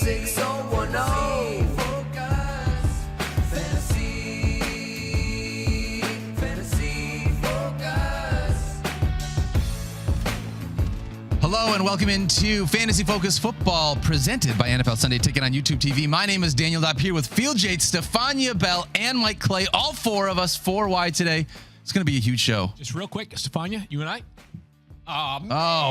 6010. Hello and welcome into Fantasy Focus Football presented by NFL Sunday Ticket on YouTube TV. My name is Daniel Dopp here with Field Yates, Stephania Bell, and Mike Clay. All four of us, four wide today. It's going to be a huge show. Just real quick, Stephania, you and I. Oh,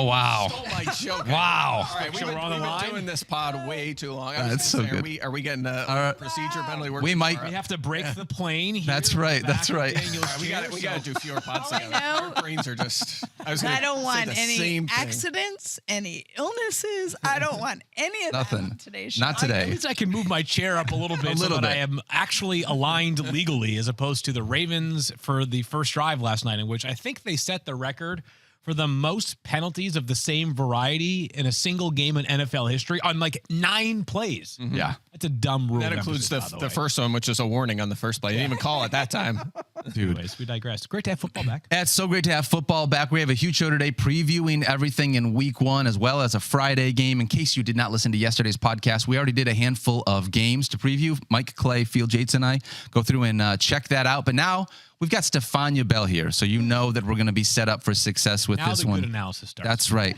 wow. Stole my joke. Wow. All right, we've been doing this pod way too long. That's so good. Are we getting a procedure penalty? We might. We have to break the plane here. That's right. That's right. We got to do fewer pods together. Our brains are just. I don't want any accidents, any illnesses. I don't want any of that on today's show. Not today. At least I can move my chair up a little bit so that I am actually aligned legally, as opposed to the Ravens for the first drive last night, in which I think they set the record for the most penalties of the same variety in a single game in NFL history on like 9 plays. Mm-hmm. Yeah. That's a dumb rule. That includes the first one, which is a warning on the first play. You didn't even call it that time. Dude. Anyways, we digress. Great to have football back. It's so great to have football back. We have a huge show today previewing everything in week 1 as well as a Friday game. In case you did not listen to yesterday's podcast, we already did a handful of games to preview. Mike Clay, Field Yates, and I go through and check that out. But now we've got Stephania Bell here, so you know that we're going to be set up for success with this one. Good analysis starts. That's right.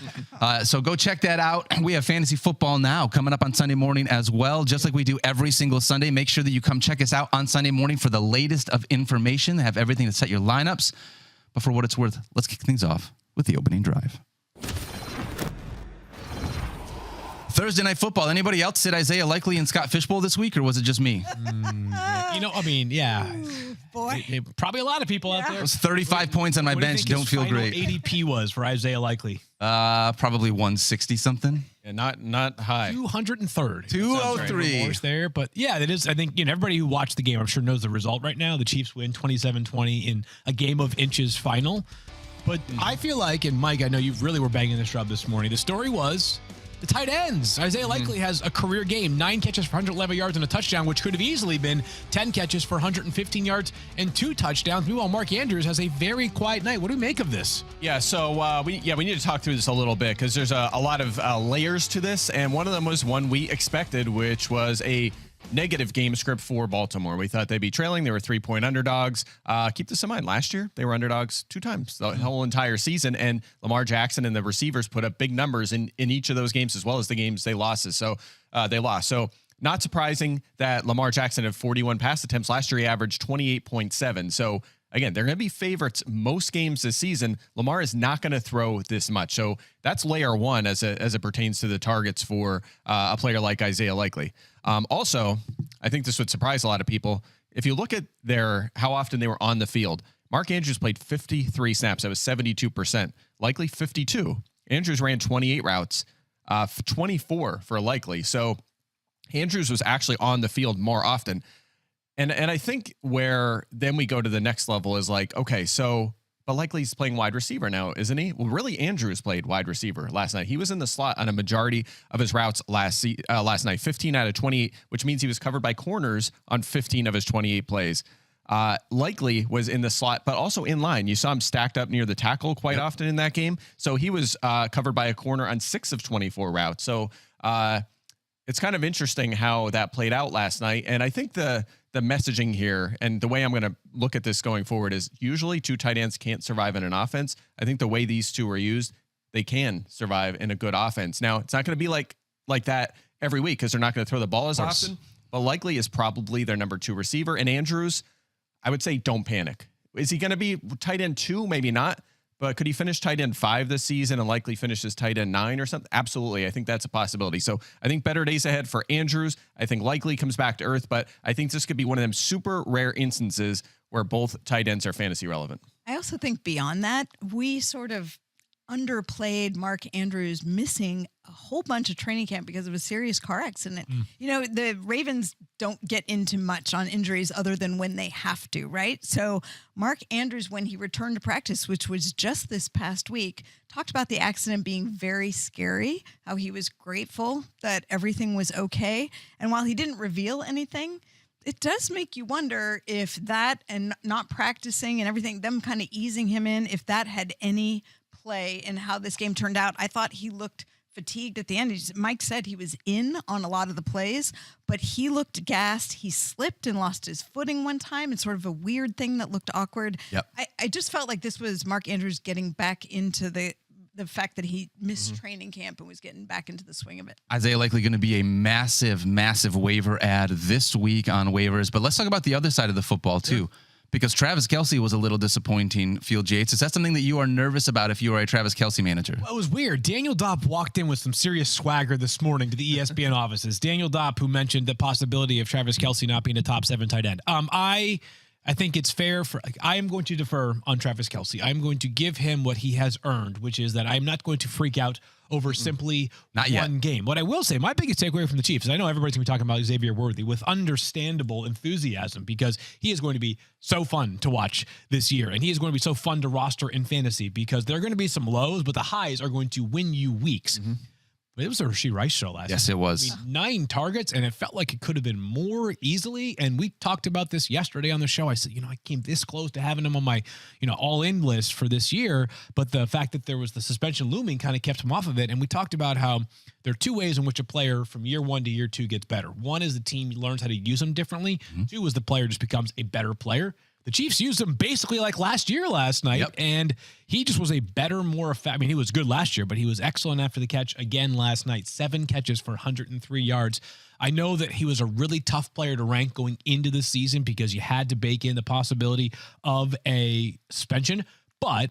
So go check that out. We have Fantasy Football Now coming up on Sunday morning as well, just like we do every single Sunday. Make sure that you come check us out on Sunday morning for the latest of information. They have everything to set your lineups. But for what it's worth, let's kick things off with the opening drive. Thursday Night Football. Anybody else sit Isaiah Likely and Scott Fishbowl this week, or was it just me? Yeah. Boy. Probably a lot of people out there. It was 35 points on my bench. Don't feel great. ADP was for Isaiah Likely. Probably 160 something. And not high. 203. 203. There, but yeah, it is. I think everybody who watched the game, I'm sure, knows the result right now. The Chiefs win 27-20 in a game of inches final. But I feel like, and Mike, I know you really were banging this drum this morning. The story was the tight ends. Isaiah Likely has a career game, 9 catches for 111 yards and a touchdown, which could have easily been 10 catches for 115 yards and 2 touchdowns. Meanwhile, Mark Andrews has a very quiet night. What do we make of this? Yeah, so we need to talk through this a little bit because there's a lot of layers to this, and one of them was one we expected, which was a negative game script for Baltimore. We thought they'd be trailing. They were 3-point underdogs. Keep this in mind. Last year, they were underdogs 2 times the whole entire season, and Lamar Jackson and the receivers put up big numbers in each of those games, as well as the games they lost. So they lost. So not surprising that Lamar Jackson had 41 pass attempts. Last year, he averaged 28.7. So again, they're going to be favorites most games this season. Lamar is not going to throw this much. So that's layer 1 as it pertains to the targets for a player like Isaiah Likely. Also, I think this would surprise a lot of people. If you look at how often they were on the field, Mark Andrews played 53 snaps. That was 72%. Likely 52. Andrews ran 28 routes, 24 for Likely. So Andrews was actually on the field more often. And I think where then we go to the next level is like, okay, but Likely's playing wide receiver now, isn't he? Well, really, Andrews played wide receiver last night. He was in the slot on a majority of his routes last night, 15 out of 28, which means he was covered by corners on 15 of his 28 plays. Likely was in the slot, but also in line. You saw him stacked up near the tackle quite often in that game. So he was covered by a corner on 6 of 24 routes. So it's kind of interesting how that played out last night. And I think the messaging here and the way I'm going to look at this going forward is usually 2 tight ends can't survive in an offense. I think the way these 2 are used, they can survive in a good offense. Now, it's not going to be like that every week because they're not going to throw the ball as often, but Likely is probably their number 2 receiver. And Andrews, I would say don't panic. Is he going to be tight end 2? Maybe not. But could he finish tight end 5 this season and Likely finishes tight end 9 or something? Absolutely. I think that's a possibility. So I think better days ahead for Andrews. I think Likely comes back to earth, but I think this could be one of them super rare instances where both tight ends are fantasy relevant. I also think beyond that, we sort of underplayed Mark Andrews missing a whole bunch of training camp because of a serious car accident. The Ravens don't get into much on injuries other than when they have to, right? So Mark Andrews, when he returned to practice, which was just this past week, talked about the accident being very scary, how he was grateful that everything was okay. And while he didn't reveal anything, it does make you wonder if that and not practicing and everything, them kind of easing him in, if that had any play in how this game turned out. I thought he looked fatigued at the end. Mike said he was in on a lot of the plays, but he looked gassed. He slipped and lost his footing one time. It's sort of a weird thing that looked awkward. Yep. I just felt like this was Mark Andrews getting back into the fact that he missed training camp and was getting back into the swing of it. Isaiah likely going to be a massive, massive waiver ad this week on waivers. But let's talk about the other side of the football too, because Travis Kelce was a little disappointing. Field Yates, is that something that you are nervous about if you are a Travis Kelce manager? Well, it was weird. Daniel Dopp walked in with some serious swagger this morning to the ESPN offices. Daniel Dopp, who mentioned the possibility of Travis Kelce not being a top 7 tight end. I think it's fair I am going to defer on Travis Kelce. I'm going to give him what he has earned, which is that I'm not going to freak out over simply one game. What I will say, my biggest takeaway from the Chiefs, is I know everybody's going to be talking about Xavier Worthy with understandable enthusiasm because he is going to be so fun to watch this year. And he is going to be so fun to roster in fantasy because there are going to be some lows, but the highs are going to win you weeks. It was a Rashee Rice show last night. Yes, it was. 9 targets, and it felt like it could have been more easily. And we talked about this yesterday on the show. I said, I came this close to having him on my, all-in list for this year. But the fact that there was the suspension looming kind of kept him off of it. And we talked about how there are 2 ways in which a player from year 1 to year 2 gets better. One is the team learns how to use him differently. 2 is the player just becomes a better player. The Chiefs used him basically like last night, and he just was a better, more effective. I mean, he was good last year, but he was excellent after the catch again last night. 7 catches for 103 yards. I know that he was a really tough player to rank going into the season because you had to bake in the possibility of a suspension,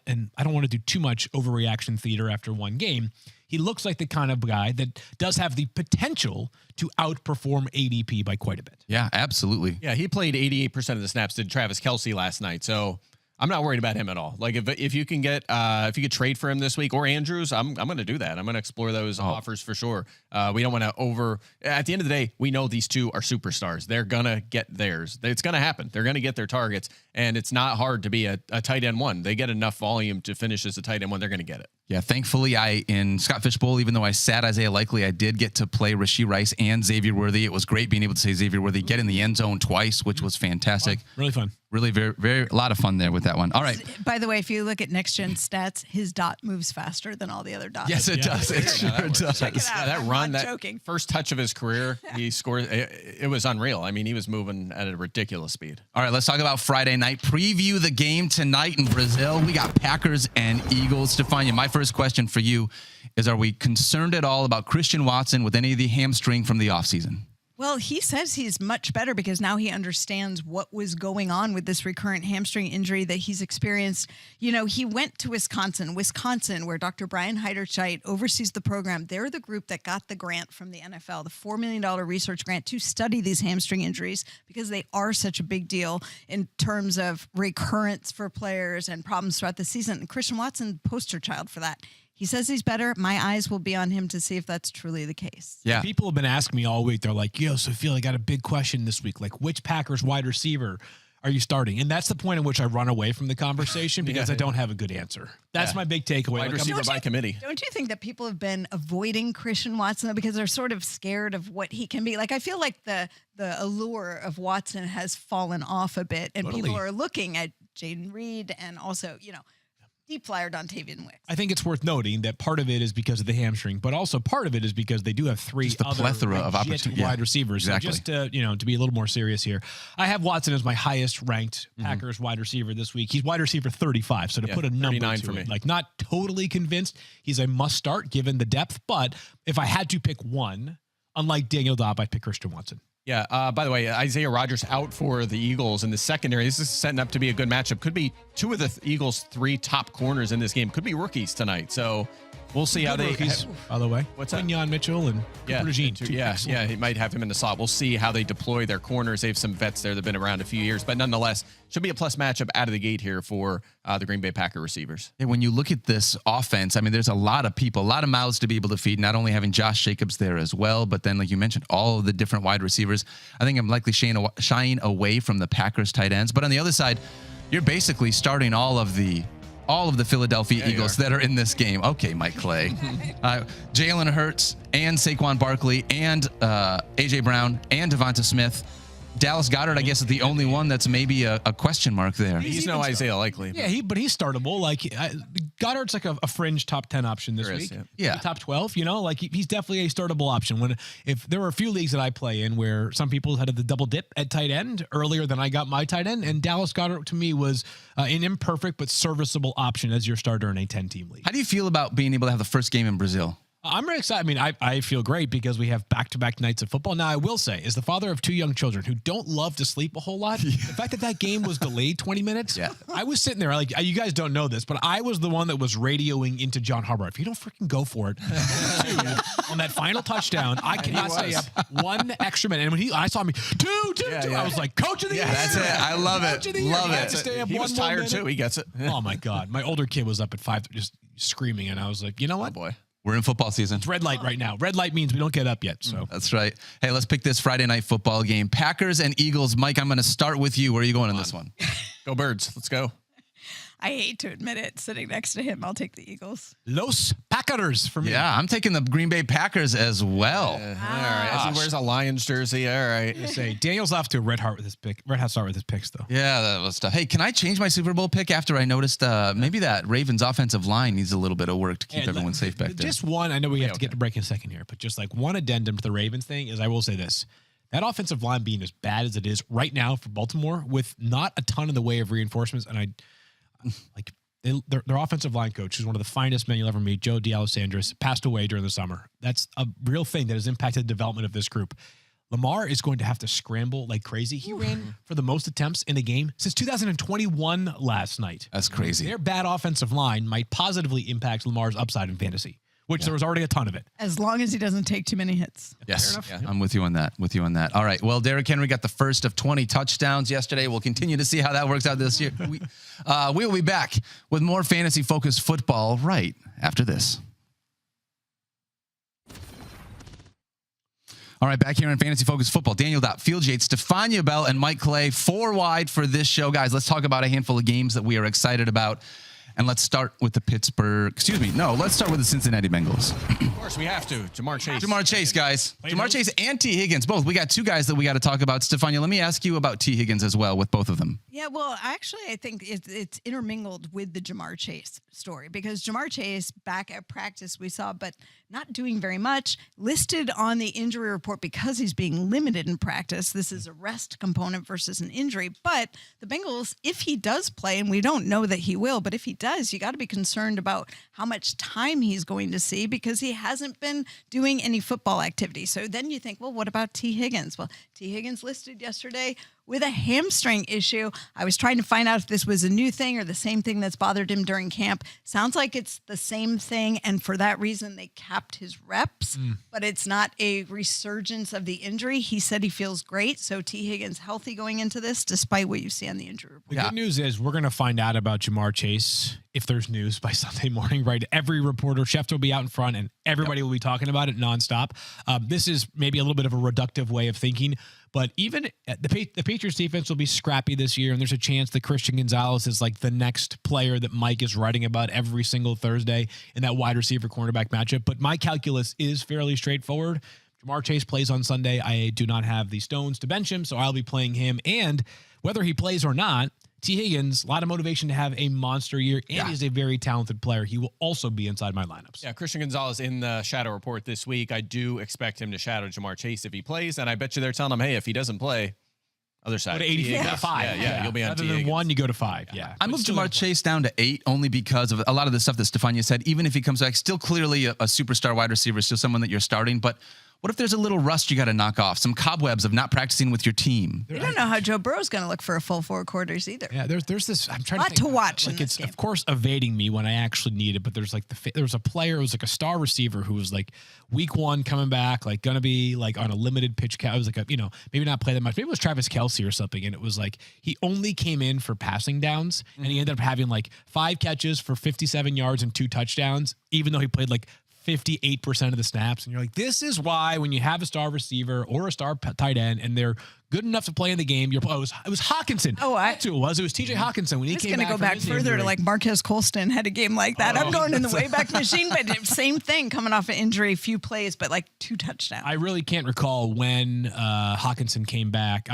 and I don't want to do too much overreaction theater after one game, he looks like the kind of guy that does have the potential to outperform ADP by quite a bit. Yeah, absolutely. Yeah, he played 88% of the snaps, did Travis Kelce last night. So I'm not worried about him at all. Like if you can get if you could trade for him this week or Andrews, I'm going to do that. I'm going to explore those offers for sure. We don't want to at the end of the day, we know these 2 are superstars. They're going to get theirs. It's going to happen. They're going to get their targets, and it's not hard to be a tight end 1. They get enough volume to finish as a tight end 1. They're going to get it. Yeah, thankfully, in Scott Fish Bowl, even though I sat Isaiah Likely, I did get to play Rashee Rice and Xavier Worthy. It was great being able to say Xavier Worthy get in the end zone twice, which was fantastic. Really fun. Really, very, very, a lot of fun there with that one. All right. By the way, if you look at Next Gen stats, his dot moves faster than all the other dots. Yes, it does. It sure does. Check it out. That I'm run, not that joking. first touch of his career, he scored. It was unreal. I mean, he was moving at a ridiculous speed. All right, let's talk about Friday night. Preview the game tonight in Brazil. We got Packers and Eagles. Stephania, my first question for you is, are we concerned at all about Christian Watson with any of the hamstring from the offseason? Well, he says he's much better because now he understands what was going on with this recurrent hamstring injury that he's experienced. He went to Wisconsin, where Dr. Brian Heiderscheit oversees the program. They're the group that got the grant from the NFL, the $4 million research grant to study these hamstring injuries because they are such a big deal in terms of recurrence for players and problems throughout the season. And Christian Watson, poster child for that. He says he's better. My eyes will be on him to see if that's truly the case. Yeah. People have been asking me all week. They're like, Sophia, I got a big question this week. Like, which Packers wide receiver are you starting? And that's the point in which I run away from the conversation because I don't have a good answer. That's my big takeaway. Wide receiver by committee. Don't you think that people have been avoiding Christian Watson though, because they're sort of scared of what he can be? Like, I feel like the allure of Watson has fallen off a bit, and people are looking at Jayden Reed and also, deep flyer Dontavian Wicks. I think it's worth noting that part of it is because of the hamstring, but also part of it is because they do have 3 just the other plethora of wide receivers. Exactly. So just to be a little more serious here, I have Watson as my highest ranked Packers wide receiver this week. He's wide receiver 35. So to put a number to it, like not totally convinced he's a must start given the depth, but if I had to pick one, unlike Daniel Dopp, I'd pick Christian Watson. Yeah. By the way, Isaiah Rodgers out for the Eagles in the secondary. This is setting up to be a good matchup. Could be 2 of the Eagles' 3 top corners in this game. Could be rookies tonight. So we'll see how they. Rookies, by the way. What's that? Quinyon Mitchell and Cooper DeJean. Yeah. He might have him in the slot. We'll see how they deploy their corners. They have some vets there that've been around a few years, but nonetheless, should be a plus matchup out of the gate here for the Green Bay Packer receivers. And when you look at this offense, I mean, there's a lot of people, a lot of mouths to be able to feed, not only having Josh Jacobs there as well, but then, like you mentioned, all of the different wide receivers. I think I'm likely shying away from the Packers tight ends. But on the other side, you're basically starting all of the Philadelphia Eagles that are in this game. Okay, Mike Clay. Jalen Hurts and Saquon Barkley and A.J. Brown and Devonta Smith. Dallas Goedert, I guess, is the only one that's maybe a question mark there. He's no Isaiah Likely. Yeah, but he's startable. Like Goddard's like a fringe top 10 option this week. Yeah. Maybe top 12, like he's definitely a startable option. If there were a few leagues that I play in where some people had the double dip at tight end earlier than I got my tight end, and Dallas Goedert to me was an imperfect but serviceable option as your starter in a 10-team league. How do you feel about being able to have the first game in Brazil? I'm really excited. I mean, I feel great because we have back-to-back nights of football. Now, I will say, as the father of 2 young children who don't love to sleep a whole lot, the fact that game was delayed 20 minutes, I was sitting there, like, you guys don't know this, but I was the one that was radioing into John Harbaugh. If you don't freaking go for it, on that final touchdown, I cannot stay up 1 extra minute. And when I saw me, two, I was like, coach of the year. That's it. I love it. Love it. He was tired too. He gets it. Oh my God. My older kid was up at 5 just screaming, and I was like, you know what? Oh boy. We're in football season. It's red light right now. Red light means we don't get up yet. So that's right. Hey, let's pick this Friday night football game. Packers and Eagles. Mike, I'm going to start with you. Where are you going in this one? Go Birds. Let's go. I hate to admit it. Sitting next to him, I'll take the Eagles. Los Packers for me. Yeah, I'm taking the Green Bay Packers as well. All right. As he wears a Lions jersey. All right. Say Daniel's off to a red hot start with his picks, though. Yeah, that was tough. Hey, can I change my Super Bowl pick after I noticed maybe that Ravens offensive line needs a little bit of work to keep everyone safe back there? Just one. I know we have to get to break in a second here, but just like one addendum to the Ravens thing is I will say this. That offensive line being as bad as it is right now for Baltimore with not a ton in the way of reinforcements, and their offensive line coach, who's one of the finest men you'll ever meet, Joe D'Alessandris, passed away during the summer. That's a real thing that has impacted the development of this group. Lamar is going to have to scramble like crazy. He ran for the most attempts in a game since 2021 last night. That's crazy. Their bad offensive line might positively impact Lamar's upside in fantasy, which there was already a ton of it. As long as he doesn't take too many hits. Yes, I'm with you on that. All right. Well, Derrick Henry got the first of 20 touchdowns yesterday. We'll continue to see how that works out this year. We will be back with more fantasy-focused football right after this. All right, back here in Fantasy Focus Football, Daniel Dopp, Field Yates, Stephania Bell, and Mike Clay, 4 wide for this show. Guys, let's talk about a handful of games that we are excited about. And let's start with let's start with the Cincinnati Bengals. Of course, we have to. Jamar Chase, guys. Jamar Chase and T. Higgins, both. We got 2 guys that we got to talk about. Stephania, let me ask you about T. Higgins as well with both of them. Yeah, well, actually, I think it's intermingled with the Jamar Chase story because Jamar Chase back at practice we saw, but not doing very much, listed on the injury report because he's being limited in practice. This is a rest component versus an injury. But the Bengals, if he does play, and we don't know that he will, but if he does, you got to be concerned about how much time he's going to see because he hasn't been doing any football activity. So then you think, well, what about T. Higgins? Well, T. Higgins listed yesterday with a hamstring issue. I was trying to find out if this was a new thing or the same thing that's bothered him during camp. Sounds like it's the same thing, and for that reason, they capped his reps, but it's not a resurgence of the injury. He said he feels great, so T. Higgins healthy going into this, despite what you see on the injury report. The good news is we're going to find out about Jamar Chase, if there's news, by Sunday morning, right? Every reporter, Schefter will be out in front, and everybody will be talking about it nonstop. This is maybe a little bit of a reductive way of thinking, but even the Patriots defense will be scrappy this year, and there's a chance that Christian Gonzalez is like the next player that Mike is writing about every single Thursday in that wide receiver cornerback matchup. But my calculus is fairly straightforward. Jamar Chase plays on Sunday. I do not have the stones to bench him, so I'll be playing him. And whether he plays or not, T. Higgins, a lot of motivation to have a monster year, and he's a very talented player. He will also be inside my lineups. Yeah, Christian Gonzalez in the shadow report this week. I do expect him to shadow Jamar Chase if he plays, and I bet you they're telling him, hey, if he doesn't play, other side. Go to 85. Yeah, you'll be on Rather T. than Higgins. 1, you go to 5. Yeah. I moved Jamar Chase down to 8 only because of a lot of the stuff that Stephania said. Even if he comes back, still clearly a superstar wide receiver, still someone that you're starting, but what if there's a little rust you got to knock off? Some cobwebs of not practicing with your team. You don't know how Joe Burrow's going to look for a full 4 quarters either. Yeah, there's this. I'm trying Lot to think, to watch Like in this it's game. of course evading me when I actually need it, but there's like there was a player, it was like a star receiver who was like week 1 coming back, like gonna be like on a limited pitch count. It was like a maybe not play that much. Maybe it was Travis Kelce or something, and it was like he only came in for passing downs, and he ended up having like 5 catches for 57 yards and 2 touchdowns, even though he played like 58% of the snaps. And you're like, this is why when you have a star receiver or a star tight end and they're good enough to play in the game, it was Hawkinson. That's who it was. It was TJ Hawkinson when he came back. Going to go back further to like Marquez Colston had a game like that. I'm going in the Wayback Machine, but same thing, coming off an injury, few plays, but like 2 touchdowns. I really can't recall when Hawkinson came back,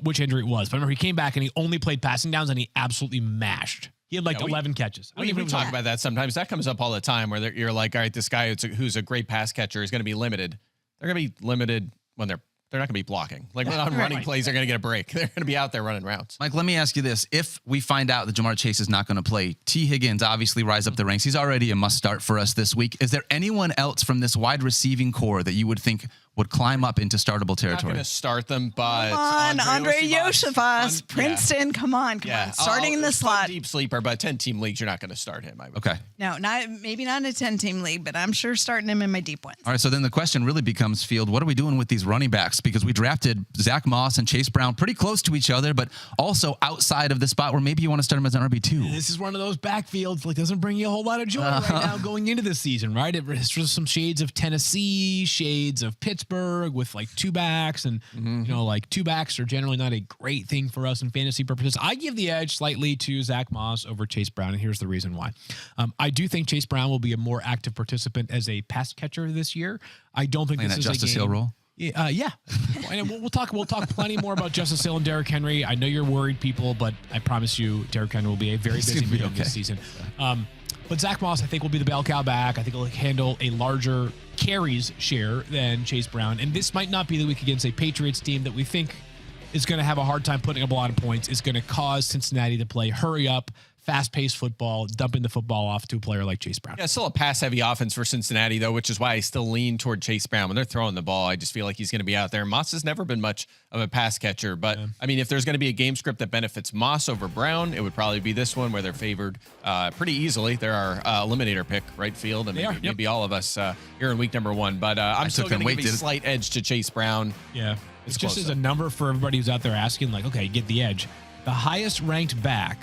which injury it was, but I remember he came back and he only played passing downs and he absolutely mashed He had like 11 catches. We talk about that sometimes. That comes up all the time where you're like, all right, this guy who's a great pass catcher is going to be limited. They're going to be limited when they're not going to be blocking. Like on running plays, they're going to get a break. They're going to be out there running routes. Mike, let me ask you this. If we find out that Jamar Chase is not going to play, T. Higgins obviously rise up the ranks. He's already a must start for us this week. Is there anyone else from this wide receiving core that you would think would climb up into startable territory? I'm not going to start them, but come on, Andre Yosefas, Princeton, come on, starting in the slot. Deep sleeper, but 10-team leagues, you're not going to start him. Okay. No, maybe not in a 10-team league, but I'm sure starting him in my deep ones. All right, so then the question really becomes, Field, what are we doing with these running backs? Because we drafted Zach Moss and Chase Brown pretty close to each other, but also outside of the spot where maybe you want to start him as an RB2. This is one of those backfields like doesn't bring you a whole lot of joy right now going into this season, right? It has some shades of Tennessee, shades of Pittsburgh with like two backs, and like two backs are generally not a great thing for us in fantasy purposes. I give the edge slightly to Zach Moss over Chase Brown, and here's the reason why. I do think Chase Brown will be a more active participant as a pass catcher this year. I don't think this is Justice a game. Hill role. Yeah. And we'll talk plenty more about Justice Hill and Derrick Henry. I know you're worried, people, but I promise you, Derrick Henry will be a very busy man this season. But Zach Moss, I think, will be the bell cow back. I think he'll handle a larger carries share than Chase Brown. And this might not be the week against a Patriots team that we think is going to have a hard time putting up a lot of points. It's going to cause Cincinnati to play hurry up, fast-paced football, dumping the football off to a player like Chase Brown. Yeah, still a pass-heavy offense for Cincinnati, though, which is why I still lean toward Chase Brown. When they're throwing the ball, I just feel like he's going to be out there. Moss has never been much of a pass catcher, but, I mean, if there's going to be a game script that benefits Moss over Brown, it would probably be this one where they're favored pretty easily. They're our eliminator pick, right field, and maybe all of us here in week number 1. But I'm still going to give a slight edge to Chase Brown. Yeah, it's just as a number for everybody who's out there asking, like, okay, get the edge. The highest ranked back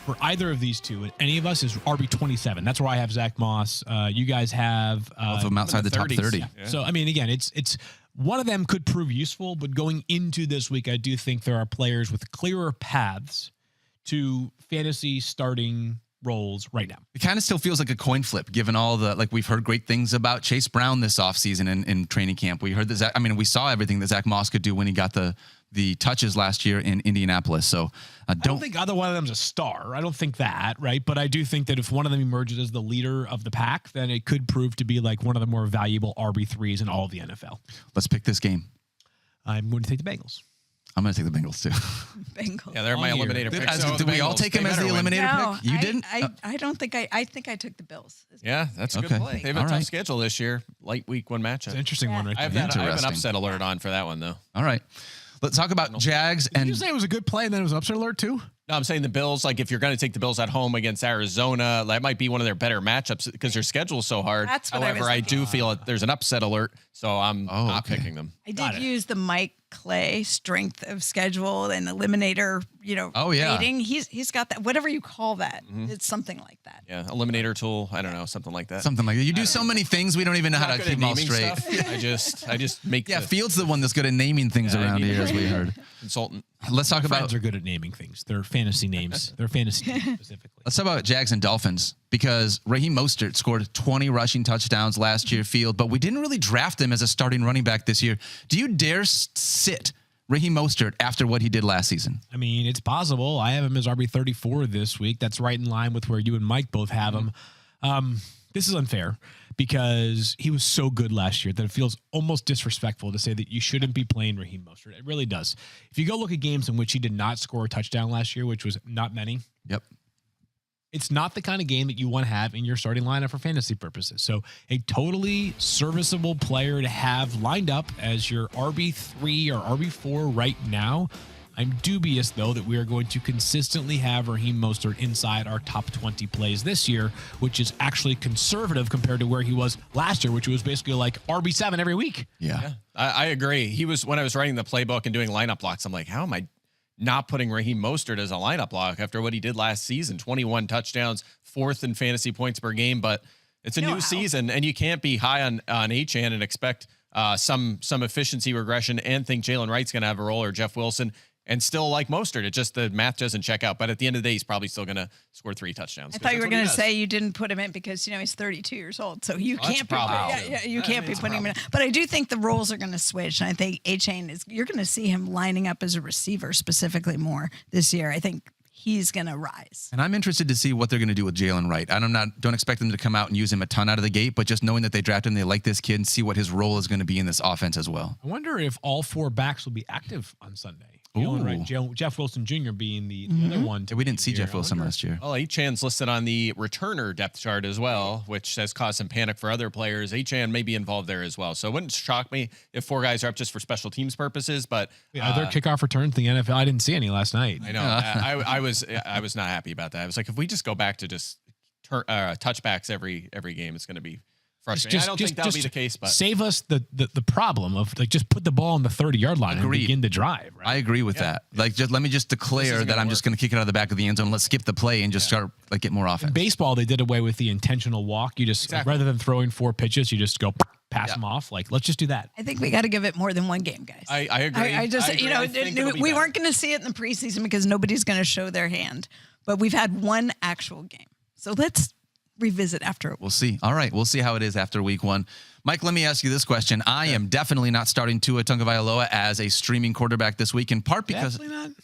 for either of these two, and any of us, is RB27. That's where I have Zach Moss. You guys have both of them outside the top 30. Yeah. So, I mean, again, it's one of them could prove useful, but going into this week, I do think there are players with clearer paths to fantasy starting roles right now. It kind of still feels like a coin flip, given all the, like, we've heard great things about Chase Brown this offseason in training camp. We heard that we saw everything that Zach Moss could do when he got the touches last year in Indianapolis. So I don't think either one of them's a star. I don't think that, right? But I do think that if one of them emerges as the leader of the pack, then it could prove to be like one of the more valuable RB3s in all of the NFL. Let's pick this game. I'm going to take the Bengals. I'm going to take the Bengals too. Bengals. Yeah, they're my eliminator pick. Did we all take him as the eliminator pick? You didn't? I don't think I think I took the Bills. Yeah, that's a good play. They have a tough schedule this year. Light week 1 matchup. It's an interesting one right there. I have an upset alert on for that one, though. All right. Let's talk about Jags. Did you say it was a good play and then it was an upset alert too? No, I'm saying the Bills, like if you're going to take the Bills at home against Arizona, that might be one of their better matchups because their schedule is so hard. That's what However, I do feel there's an upset alert, so I'm not picking them. I did use the Mike Clay strength of schedule and eliminator, rating. He's got that, whatever you call that. It's something like that. Yeah, eliminator tool. I don't know, something like that. Something like that. You do so many things, we don't even know how to keep them all straight. I just make. Yeah, Field's the one that's good at naming things around here, as we heard. Consultant. Let's talk about. Friends are good at naming things. They're fantasy names. They're fantasy names specifically. Let's talk about Jags and Dolphins, because Raheem Mostert scored 20 rushing touchdowns last year, Field, but we didn't really draft him as a starting running back this year. Do you dare sit Raheem Mostert after what he did last season? I mean, it's possible. I have him as RB34 this week. That's right in line with where you and Mike both have him. This is unfair because he was so good last year that it feels almost disrespectful to say that you shouldn't be playing Raheem Mostert. It really does. If you go look at games in which he did not score a touchdown last year, which was not many. Yep. It's not the kind of game that you want to have in your starting lineup for fantasy purposes. So a totally serviceable player to have lined up as your RB3 or RB4 right now. I'm dubious, though, that we are going to consistently have Raheem Mostert inside our top 20 plays this year, which is actually conservative compared to where he was last year, which was basically like RB7 every week. Yeah. I agree. He was, when I was writing the playbook and doing lineup blocks, I'm like, how am I not putting Raheem Mostert as a lineup block after what he did last season? 21 touchdowns, 4th in fantasy points per game, but it's a new season, and you can't be high on Achane and expect some efficiency regression and think Jalen Wright's going to have a role or Jeff Wilson and still like Mostert. It just, the math doesn't check out. But at the end of the day, he's probably still going to score 3 touchdowns. I thought you were going to say you didn't put him in because, he's 32 years old. So you can't be, you can't be putting him in. But I do think the roles are going to switch. And I think Achane you're going to see him lining up as a receiver specifically more this year. I think he's going to rise. And I'm interested to see what they're going to do with Jalen Wright. Don't expect them to come out and use him a ton out of the gate, but just knowing that they drafted him, they like this kid, and see what his role is going to be in this offense as well. I wonder if all 4 backs will be active on Sunday. Jalen Wright, Jeff Wilson Jr. being the other one. We didn't see Jeff Wilson last year. Well, Achan's listed on the returner depth chart as well, which has caused some panic for other players. Achan may be involved there as well. So it wouldn't shock me if 4 guys are up just for special teams purposes. But are there kickoff returns in the NFL? I didn't see any last night. I know. I was not happy about that. I was like, if we just go back to just touchbacks every game, it's going to be frustrating. I don't think that'll be the case, but save us the problem of like just put the ball on the 30-yard line and begin to drive. Right? I agree with that. Like, just let me just declare that I'm just going to kick it out of the back of the end zone. Let's skip the play and just start get more offense. In baseball, they did away with the intentional walk. You just rather than throwing 4 pitches, you just go pass them off. Like, let's just do that. I think we got to give it more than one game, guys. I agree. I agree. We weren't going to see it in the preseason because nobody's going to show their hand, but we've had one actual game. So let's revisit after. We'll see. All right. We'll see how it is after week 1. Mike, let me ask you this question. I am definitely not starting Tua Tagovailoa as a streaming quarterback this week, in part because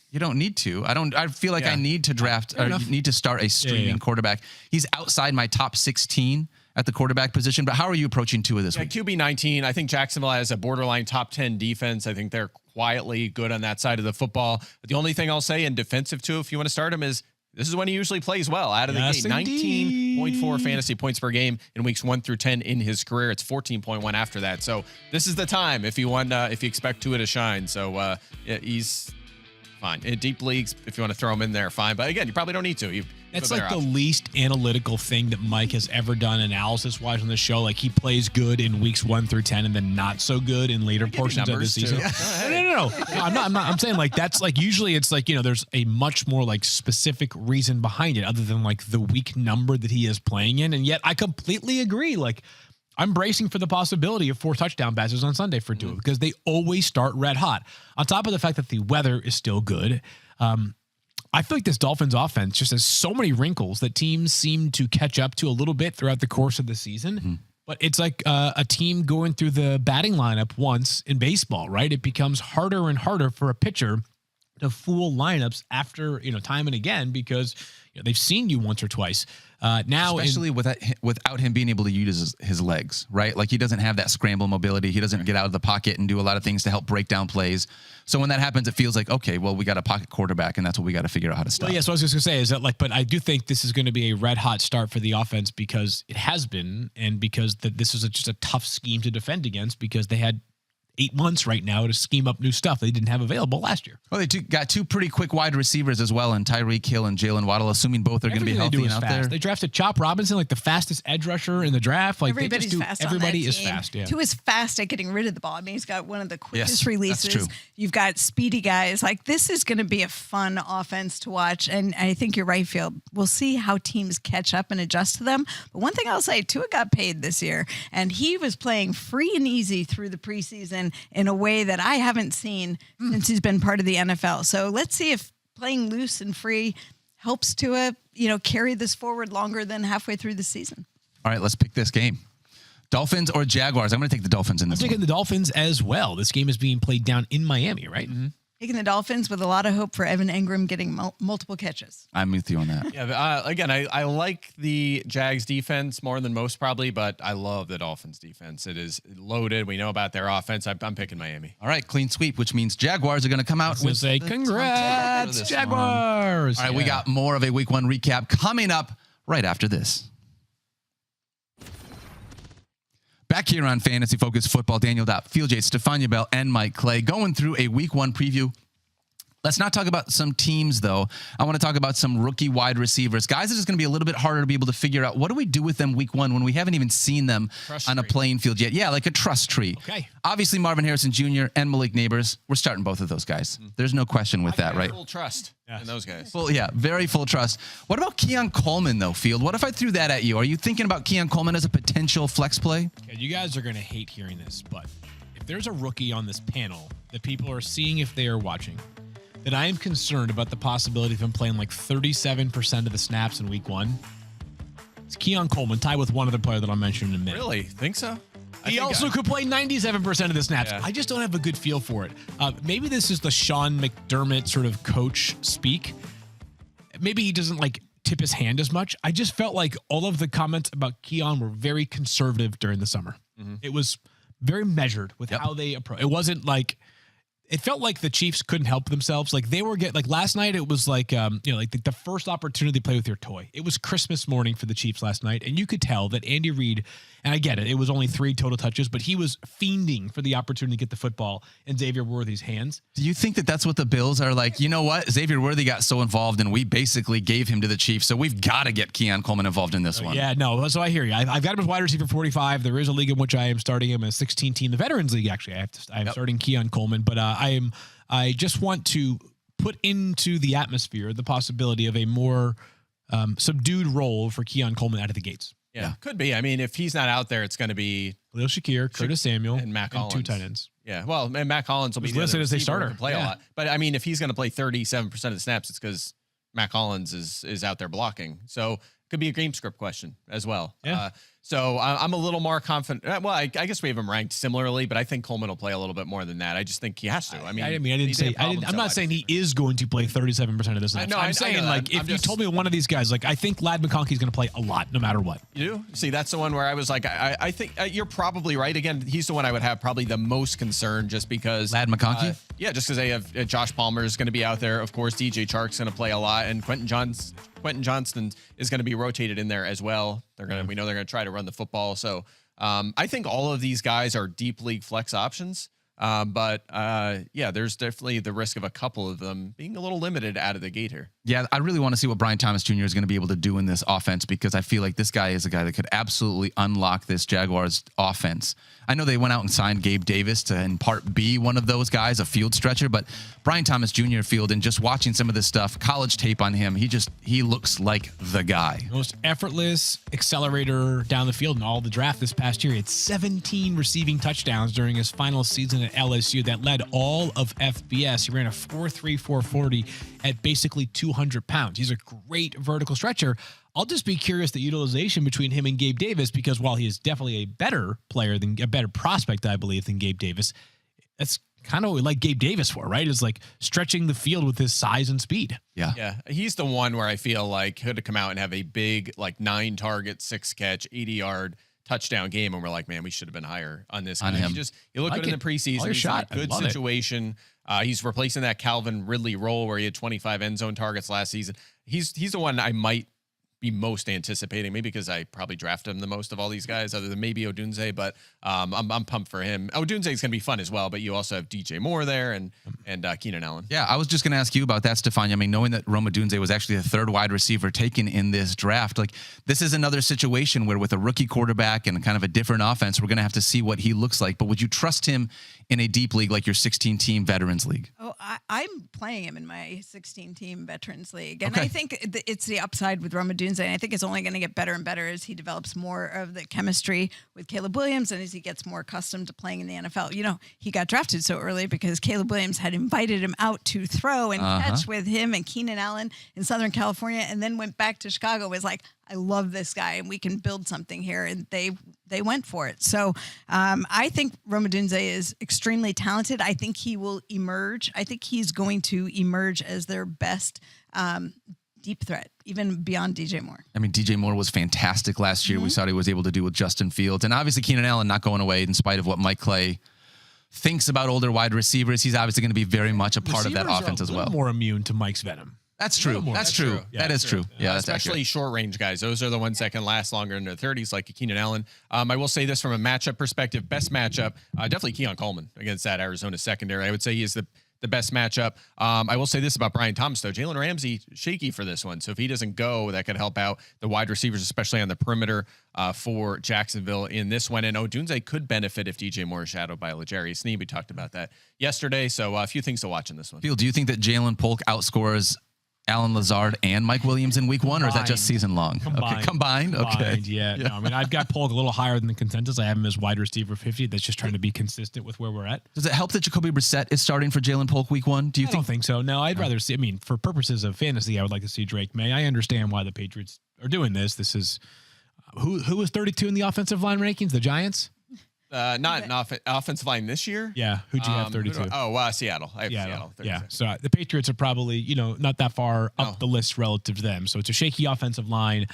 you don't need to. I feel like I need to draft or need to start a streaming quarterback. He's outside my top 16 at the quarterback position, but how are you approaching Tua this week? QB 19. I think Jacksonville has a borderline top 10 defense. I think they're quietly good on that side of the football. But the only thing I'll say in defensive Tua, if you want to start him, is this is when he usually plays well out of the gate. 19.4 fantasy points per game in weeks 1 through 10 in his career. It's 14.1 after that. So this is the time if you expect Tua to shine. So he's fine. In deep leagues, if you want to throw him in there, fine. But again, you probably don't need to. That's like the least analytical thing that Mike has ever done analysis-wise on the show. Like, he plays good in weeks 1 through 10 and then not so good in later portions of the season. No. I'm saying, like, that's like usually it's like, there's a much more like specific reason behind it other than like the week number that he is playing in. And yet I completely agree. Like, I'm bracing for the possibility of 4 touchdown passes on Sunday for Tua because they always start red hot. On top of the fact that the weather is still good, I feel like this Dolphins offense just has so many wrinkles that teams seem to catch up to a little bit throughout the course of the season. But it's like a team going through the batting lineup once in baseball, right? It becomes harder and harder for a pitcher to fool lineups after, time and again, because they've seen you once or twice. Now, especially without him being able to use his legs, right? Like, he doesn't have that scramble mobility. He doesn't get out of the pocket and do a lot of things to help break down plays. So when that happens, it feels like, okay, well, we got a pocket quarterback, and that's what we got to figure out how to stop. Well, yeah, so I was just going to say is that, like, but I do think this is going to be a red hot start for the offense because it has been, and because this is just a tough scheme to defend against because they had 8 months right now to scheme up new stuff they didn't have available last year. Well, they got 2 pretty quick wide receivers as well, and Tyreek Hill and Jalen Waddle, assuming both are going to be healthy and out there. They drafted Chop Robinson, like the fastest edge rusher in the draft. Like, everybody's fast. Everybody is fast. Yeah. Tua is fast at getting rid of the ball. I mean, he's got one of the quickest releases. That's true. You've got speedy guys. Like, this is going to be a fun offense to watch. And I think you're right, Field. We'll see how teams catch up and adjust to them. But one thing I'll say, Tua got paid this year, and he was playing free and easy through the preseason in a way that I haven't seen since he's been part of the NFL. So let's see if playing loose and free helps Tua, carry this forward longer than halfway through the season. All right, let's pick this game. Dolphins or Jaguars? I'm going to take the Dolphins in this one. I'm taking the Dolphins as well. This game is being played down in Miami, right? Mm-hmm. Taking the Dolphins with a lot of hope for Evan Engram getting multiple catches. I'm with you on that. Yeah, again, I like the Jags defense more than most probably, but I love the Dolphins defense. It is loaded. We know about their offense. I'm picking Miami. All right, clean sweep, which means Jaguars are going to come out with a congrats, Jaguars. All right, we got more of a week 1 recap coming up right after this. Back here on Fantasy Focus Football, Daniel Dopp, Field Yates, Stephania Bell, and Mike Clay going through a week 1 preview. Let's not talk about some teams, though. I want to talk about some rookie wide receivers. Guys, it's just going to be a little bit harder to be able to figure out what do we do with them week 1 when we haven't even seen them on a playing field yet. Yeah, like a trust tree. Okay. Obviously, Marvin Harrison Jr. and Malik Neighbors, we're starting both of those guys. There's no question with that, right? Full trust in those guys. Very full trust. What about Keon Coleman, though, Field? What if I threw that at you? Are you thinking about Keon Coleman as a potential flex play? Okay, you guys are going to hate hearing this, but if there's a rookie on this panel that people are seeing if they are watching, that I am concerned about the possibility of him playing like 37% of the snaps in week 1. It's Keon Coleman, tied with one other player that I'll mention in a minute. Really? Think so? He also could play 97% of the snaps. Yeah. I just don't have a good feel for it. Maybe this is the Sean McDermott sort of coach speak. maybe he doesn't like tip his hand as much. I just felt like all of the comments about Keon were very conservative during the summer. It was very measured with how they approach. It wasn't like, it felt like the Chiefs couldn't help themselves. Like they were like last night, it was like, like the first opportunity to play with your toy. It was Christmas morning for the Chiefs last night. And you could tell that Andy Reid, and I get it, it was only 3 total touches, but he was fiending for the opportunity to get the football in Xavier Worthy's hands. Do you think that that's what the Bills are like? You know what? Xavier Worthy got so involved and we basically gave him to the Chiefs. So we've got to get Keon Coleman involved in this one. Yeah, no. So I hear you. I've got him as wide receiver 45. There is a league in which I am starting him in a 16 team, the Veterans League. Actually, I'm starting Keon Coleman, but I just want to put into the atmosphere the possibility of a more subdued role for Keon Coleman out of the gates. Yeah, could be. I mean, if he's not out there, it's going to be Khalil Shakir, Curtis Samuel, and Matt Collins. 2 tight ends. Yeah, well, and Matt Collins will be listed as a starter. Play a lot, but I mean, if he's going to play 37% of the snaps, it's because Matt Collins is out there blocking. So it could be a game script question as well. Yeah. So I'm a little more confident. Well, I guess we have him ranked similarly, but I think Coleman will play a little bit more than that. I just think he has to. I'm not saying he is going to play 37% of the snaps. I'm saying like if you told me one of these guys, like I think Ladd McConkey is going to play a lot no matter what. You do? See, that's the one where I was like, I think you're probably right. Again, he's the one I would have probably the most concern just because Ladd McConkey. Yeah, just because they have Josh Palmer is going to be out there. Of course, DJ Chark's going to play a lot, and Quentin Johnston is going to be rotated in there as well. We know they're going to try to run the football. So I think all of these guys are deep league flex options. But there's definitely the risk of a couple of them being a little limited out of the gate here. Yeah, I really want to see what Brian Thomas Jr. is going to be able to do in this offense because I feel like this guy is a guy that could absolutely unlock this Jaguars offense. I know they went out and signed Gabe Davis to, in part, be one of those guys, a field stretcher, but Brian Thomas Jr. field and just watching some of this stuff, college tape on him, he looks like the guy. Most effortless accelerator down the field in all the draft this past year. He had 17 receiving touchdowns during his final season at LSU that led all of FBS. He ran a 4.3 4.40 at basically 200 pounds. He's a great vertical stretcher. I'll just be curious the utilization between him and Gabe Davis because while he is definitely a better prospect, I believe, than Gabe Davis, that's kind of what we like Gabe Davis for, right? Is like stretching the field with his size and speed. Yeah. He's the one where I feel like could come out and have a big, like 9 target, 6 catch, 80-yard touchdown game. And we're like, man, we should have been higher on this guy. You look good in the preseason. He's in a good situation. He's replacing that Calvin Ridley role where he had 25 end zone targets last season. He's the one I might be most anticipating, maybe because I probably drafted him the most of all these guys, other than maybe Odunze. But I'm pumped for him. Odunze is going to be fun as well. But you also have DJ Moore there and Keenan Allen. Yeah, I was just going to ask you about that, Stephania. I mean, knowing that Rome Odunze was actually the 3rd wide receiver taken in this draft, like this is another situation where with a rookie quarterback and kind of a different offense, we're going to have to see what he looks like. But would you trust him in a deep league like your 16-team Veterans League? Oh, I'm playing him in my 16-team Veterans League. And I think it's the upside with Rome Odunze. And I think it's only going to get better and better as he develops more of the chemistry with Caleb Williams and as he gets more accustomed to playing in the NFL. You know, he got drafted so early because Caleb Williams had invited him out to throw and catch with him and Keenan Allen in Southern California and then went back to Chicago, was like, I love this guy and we can build something here. And they went for it. So I think Rome Odunze is extremely talented. I think he will emerge. I think he's going to emerge as their best deep threat, even beyond DJ Moore. I mean, DJ Moore was fantastic last year. We saw what he was able to do with Justin Fields. And obviously Keenan Allen not going away in spite of what Mike Clay thinks about older wide receivers. He's obviously going to be very much a part of that offense as well. More immune to Mike's venom. That's true. That's true. Yeah, that is true. Yeah, that's especially short range guys. Those are the ones that can last longer in their 30s, like Keenan Allen. I will say this from a matchup perspective, best matchup, definitely Keon Coleman against that Arizona secondary. I would say he is the best matchup. I will say this about Brian Thomas, though. Jalen Ramsey, shaky for this one. So if he doesn't go, that could help out the wide receivers, especially on the perimeter for Jacksonville in this one. And Odunze could benefit if DJ Moore is shadowed by L'Jarius Sneed. We talked about that yesterday. So a few things to watch in this one. Phil, do you think that Jalen Polk outscores Alan Lazard and Mike Williams in week 1, or is that just season long? Combined. Okay. Yeah. No, I mean, I've got Polk a little higher than the consensus. I have him as wide receiver 50. That's just trying to be consistent with where we're at. Does it help that Jacoby Brissett is starting for Jalen Polk week 1? I don't think so. No, I'd rather see, I mean, for purposes of fantasy, I would like to see Drake May. I understand why the Patriots are doing this. This is, who was 32 in the offensive line rankings? The Giants? Not an offensive line this year. Yeah. Who'd you have 32? Seattle. I have Seattle. 36. Yeah. So the Patriots are probably, not that far up the list relative to them. So it's a shaky offensive line.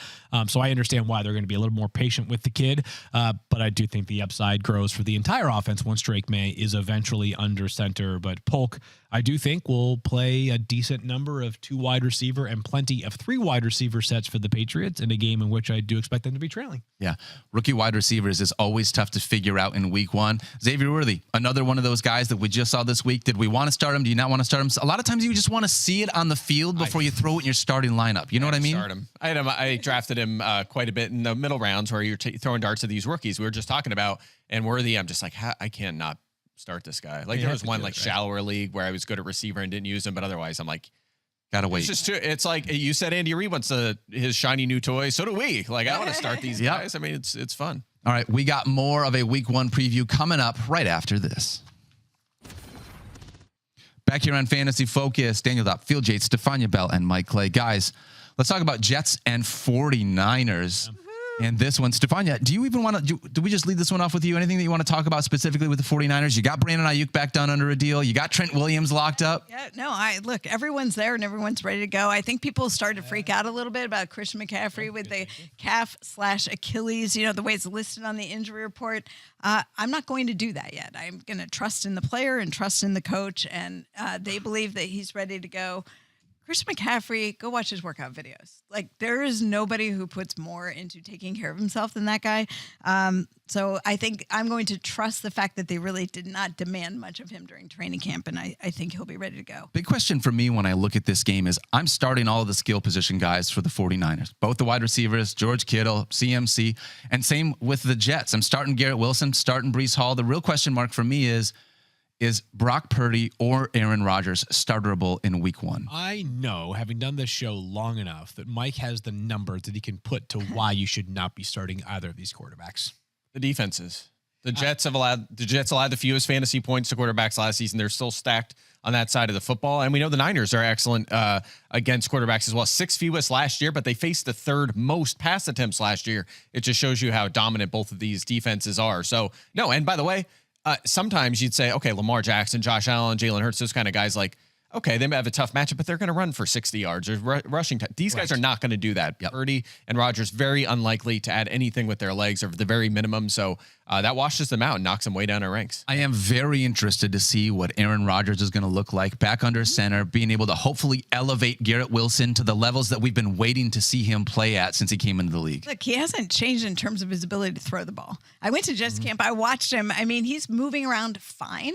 So I understand why they're going to be a little more patient with the kid. But I do think the upside grows for the entire offense once Drake May is eventually under center. But Polk, I do think, will play a decent number of 2 wide receiver and plenty of 3 wide receiver sets for the Patriots in a game in which I do expect them to be trailing. Yeah. Rookie wide receivers is always tough to figure out in week 1. Xavier Worthy, another one of those guys that we just saw this week. Did we want to start him? Do you not want to start him? A lot of times you just want to see it on the field before you throw it in your starting lineup. You know what I mean? Start him. I drafted him quite a bit in the middle rounds where you're throwing darts at these rookies we were just talking about. And Worthy, I'm just like, I cannot start this guy. Like there was one shallower league where I was good at receiver and didn't use him, but otherwise I'm like, gotta wait. It's like you said, Andy Reid wants his shiny new toy. So do we. Like I want to start these guys. I mean, it's fun. All right, we got more of a week 1 preview coming up right after this. Back here on Fantasy Focus, Daniel Dopp, Field Yates, Stephania Bell, and Mike Clay. Guys, let's talk about Jets and 49ers. And this one, Stephania, do you even want to do we just lead this one off with you? Anything that you want to talk about specifically with the 49ers? You got Brandon Ayuk back done under a deal. You got Trent Williams locked up. Yeah, no, look, everyone's there and everyone's ready to go. I think people started to freak out a little bit about Christian McCaffrey with the calf/Achilles, the way it's listed on the injury report. I'm not going to do that yet. I'm going to trust in the player and trust in the coach, and they believe that he's ready to go. Christian McCaffrey, go watch his workout videos. Like, there is nobody who puts more into taking care of himself than that guy. So I think I'm going to trust the fact that they really did not demand much of him during training camp, and I think he'll be ready to go. Big question for me when I look at this game is I'm starting all of the skill position guys for the 49ers, both the wide receivers, George Kittle, CMC, and same with the Jets. I'm starting Garrett Wilson, starting Breece Hall. The real question mark for me is Brock Purdy or Aaron Rodgers startable in week 1? I know, having done this show long enough, that Mike has the numbers that he can put to why you should not be starting either of these quarterbacks. The defenses. The Jets allowed the fewest fantasy points to quarterbacks last season. They're still stacked on that side of the football. And we know the Niners are excellent against quarterbacks as well. 6 fewest last year, but they faced the 3rd most pass attempts last year. It just shows you how dominant both of these defenses are. So, no, and by the way, sometimes you'd say, okay, Lamar Jackson, Josh Allen, Jalen Hurts, those kind of guys, like, okay, they may have a tough matchup, but they're going to run for 60 yards or rushing time. These guys are not going to do that. Yep. Purdy and Rodgers, very unlikely to add anything with their legs or the very minimum. So that washes them out and knocks them way down our ranks. I am very interested to see what Aaron Rodgers is going to look like back under center, being able to hopefully elevate Garrett Wilson to the levels that we've been waiting to see him play at since he came into the league. Look, he hasn't changed in terms of his ability to throw the ball. I went to Jets camp. I watched him. I mean, he's moving around fine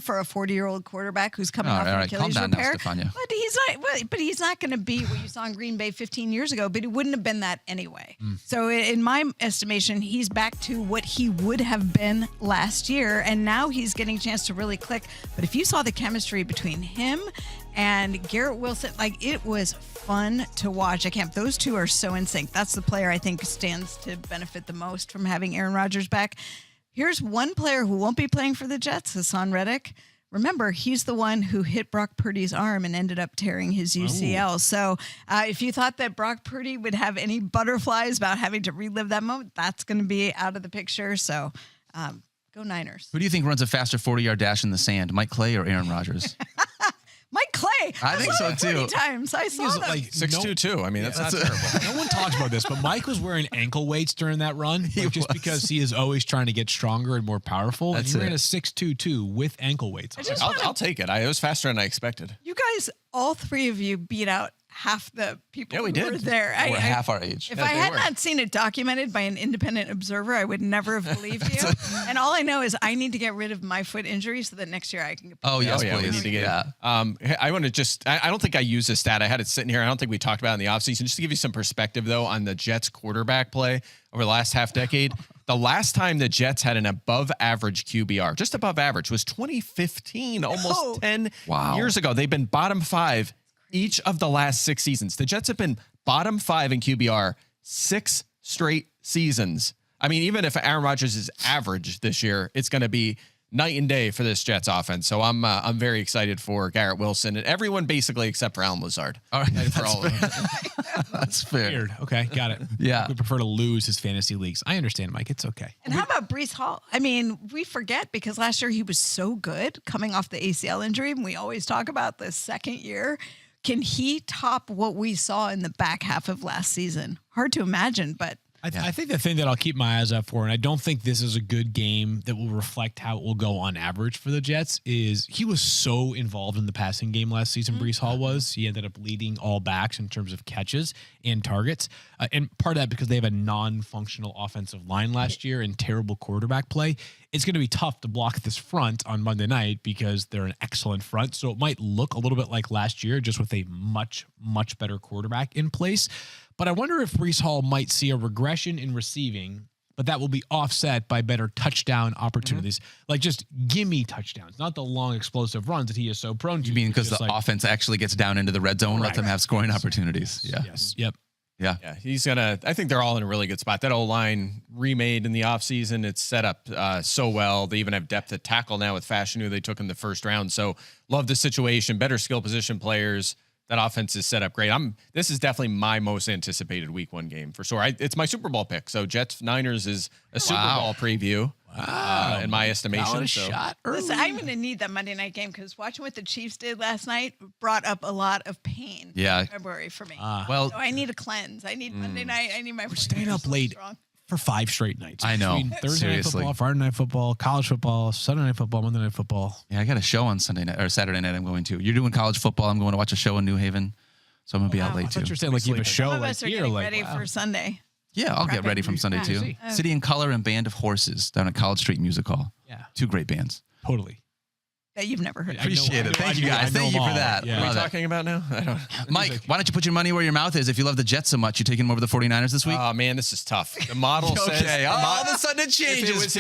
for a 40-year-old quarterback who's coming off an Achilles repair. But he's not going to be what you saw in Green Bay 15 years ago, but he wouldn't have been that anyway. So in my estimation, he's back to what he would have been last year, and now he's getting a chance to really click. But if you saw the chemistry between him and Garrett Wilson, like, it was fun to watch at camp. Those two are so in sync. That's the player I think stands to benefit the most from having Aaron Rodgers back. Here's one player who won't be playing for the Jets, Hassan Reddick. Remember, he's the one who hit Brock Purdy's arm and ended up tearing his UCL. Oh. So if you thought that Brock Purdy would have any butterflies about having to relive that moment, that's going to be out of the picture. So go Niners. Who do you think runs a faster 40-yard dash in the sand, Mike Clay or Aaron Rodgers? Mike Clay. I think so too. Times I saw that. Like 6'2" too. I mean, that's not terrible. No one talks about this, but Mike was wearing ankle weights during that run, just because he is always trying to get stronger and more powerful. That's and he ran a 6'2" with ankle weights. I'll take it. It was faster than I expected. You guys, all 3 of you beat out half the people who were there. We're half our age. If I had not seen it documented by an independent observer, I would never have believed you. And all I know is I need to get rid of my foot injury so that next year I can get. Oh, yes, please. We need to get I want to just, I don't think I used this stat. I had it sitting here. I don't think we talked about it in the offseason. Just to give you some perspective, though, on the Jets quarterback play over the last half decade. The last time the Jets had an above average QBR, just above average, was 2015, almost 10 years ago. They've been bottom 5 each of the last 6 seasons. The Jets have been bottom 5 in QBR 6 straight seasons. I mean, even if Aaron Rodgers is average this year, it's going to be night and day for this Jets offense. So I'm very excited for Garrett Wilson and everyone basically except for Alan Lazard. All right, For all of them. that's fair. Weird. Okay, got it. Yeah. We prefer to lose his fantasy leagues. I understand, Mike. It's okay. And how about Breece Hall? I mean, we forget because last year he was so good coming off the ACL injury. And we always talk about the second year. Can he top what we saw in the back half of last season? Hard to imagine, but I think the thing that I'll keep my eyes out for, and I don't think this is a good game that will reflect how it will go on average for the Jets, is he was so involved in the passing game last season, Breece Hall was. He ended up leading all backs in terms of catches and targets. And part of that because they have a non-functional offensive line last year and terrible quarterback play. It's going to be tough to block this front on Monday night because they're an excellent front. So it might look a little bit like last year, just with a much, much better quarterback in place. But I wonder if Breece Hall might see a regression in receiving, but that will be offset by better touchdown opportunities. Like just gimme touchdowns, not the long explosive runs that he is so prone to. You mean because Just the offense actually gets down into the red zone, lets them have scoring opportunities? Yeah. Yes. Yep. Yeah. Yeah, I think they're all in a really good spot. That O-line remade in the offseason, it's set up so well. They even have depth at tackle now with Fashion, who they took in the first round. So love the situation, better skill position players. That offense is set up great. This is definitely my most anticipated week 1 game for sure. It's my Super Bowl pick. So Jets Niners is a Super Bowl preview in my estimation. listen, I'm going to need that Monday night game because watching what the Chiefs did last night brought up a lot of pain in February for me. Well, so I need a cleanse. I need Monday night. I need my. We're staying up late for 5 straight nights. I know. Between Thursday Seriously. night football, Friday night football, college football, Sunday night football, Monday night football. Yeah, I got a show on Sunday night or Saturday night. I'm going to. You're doing college football. I'm going to watch a show in New Haven, so I'm gonna be out late I too. thought you were saying like you have a show Some of like us are here, getting like ready for Sunday. Yeah, I'll get ready from Sunday too. City and Color and Band of Horses down at College Street Music Hall. Yeah. 2 great bands. Totally. That you've never heard. Appreciate it. Thank you guys. Thank you for that. Yeah. What are Love we it. talking about now? I don't. Mike, why don't you put your money where your mouth is? If you love the Jets so much, you taking them over the 49ers this week? Oh man, this is tough. The model says all of a sudden it if changes. it was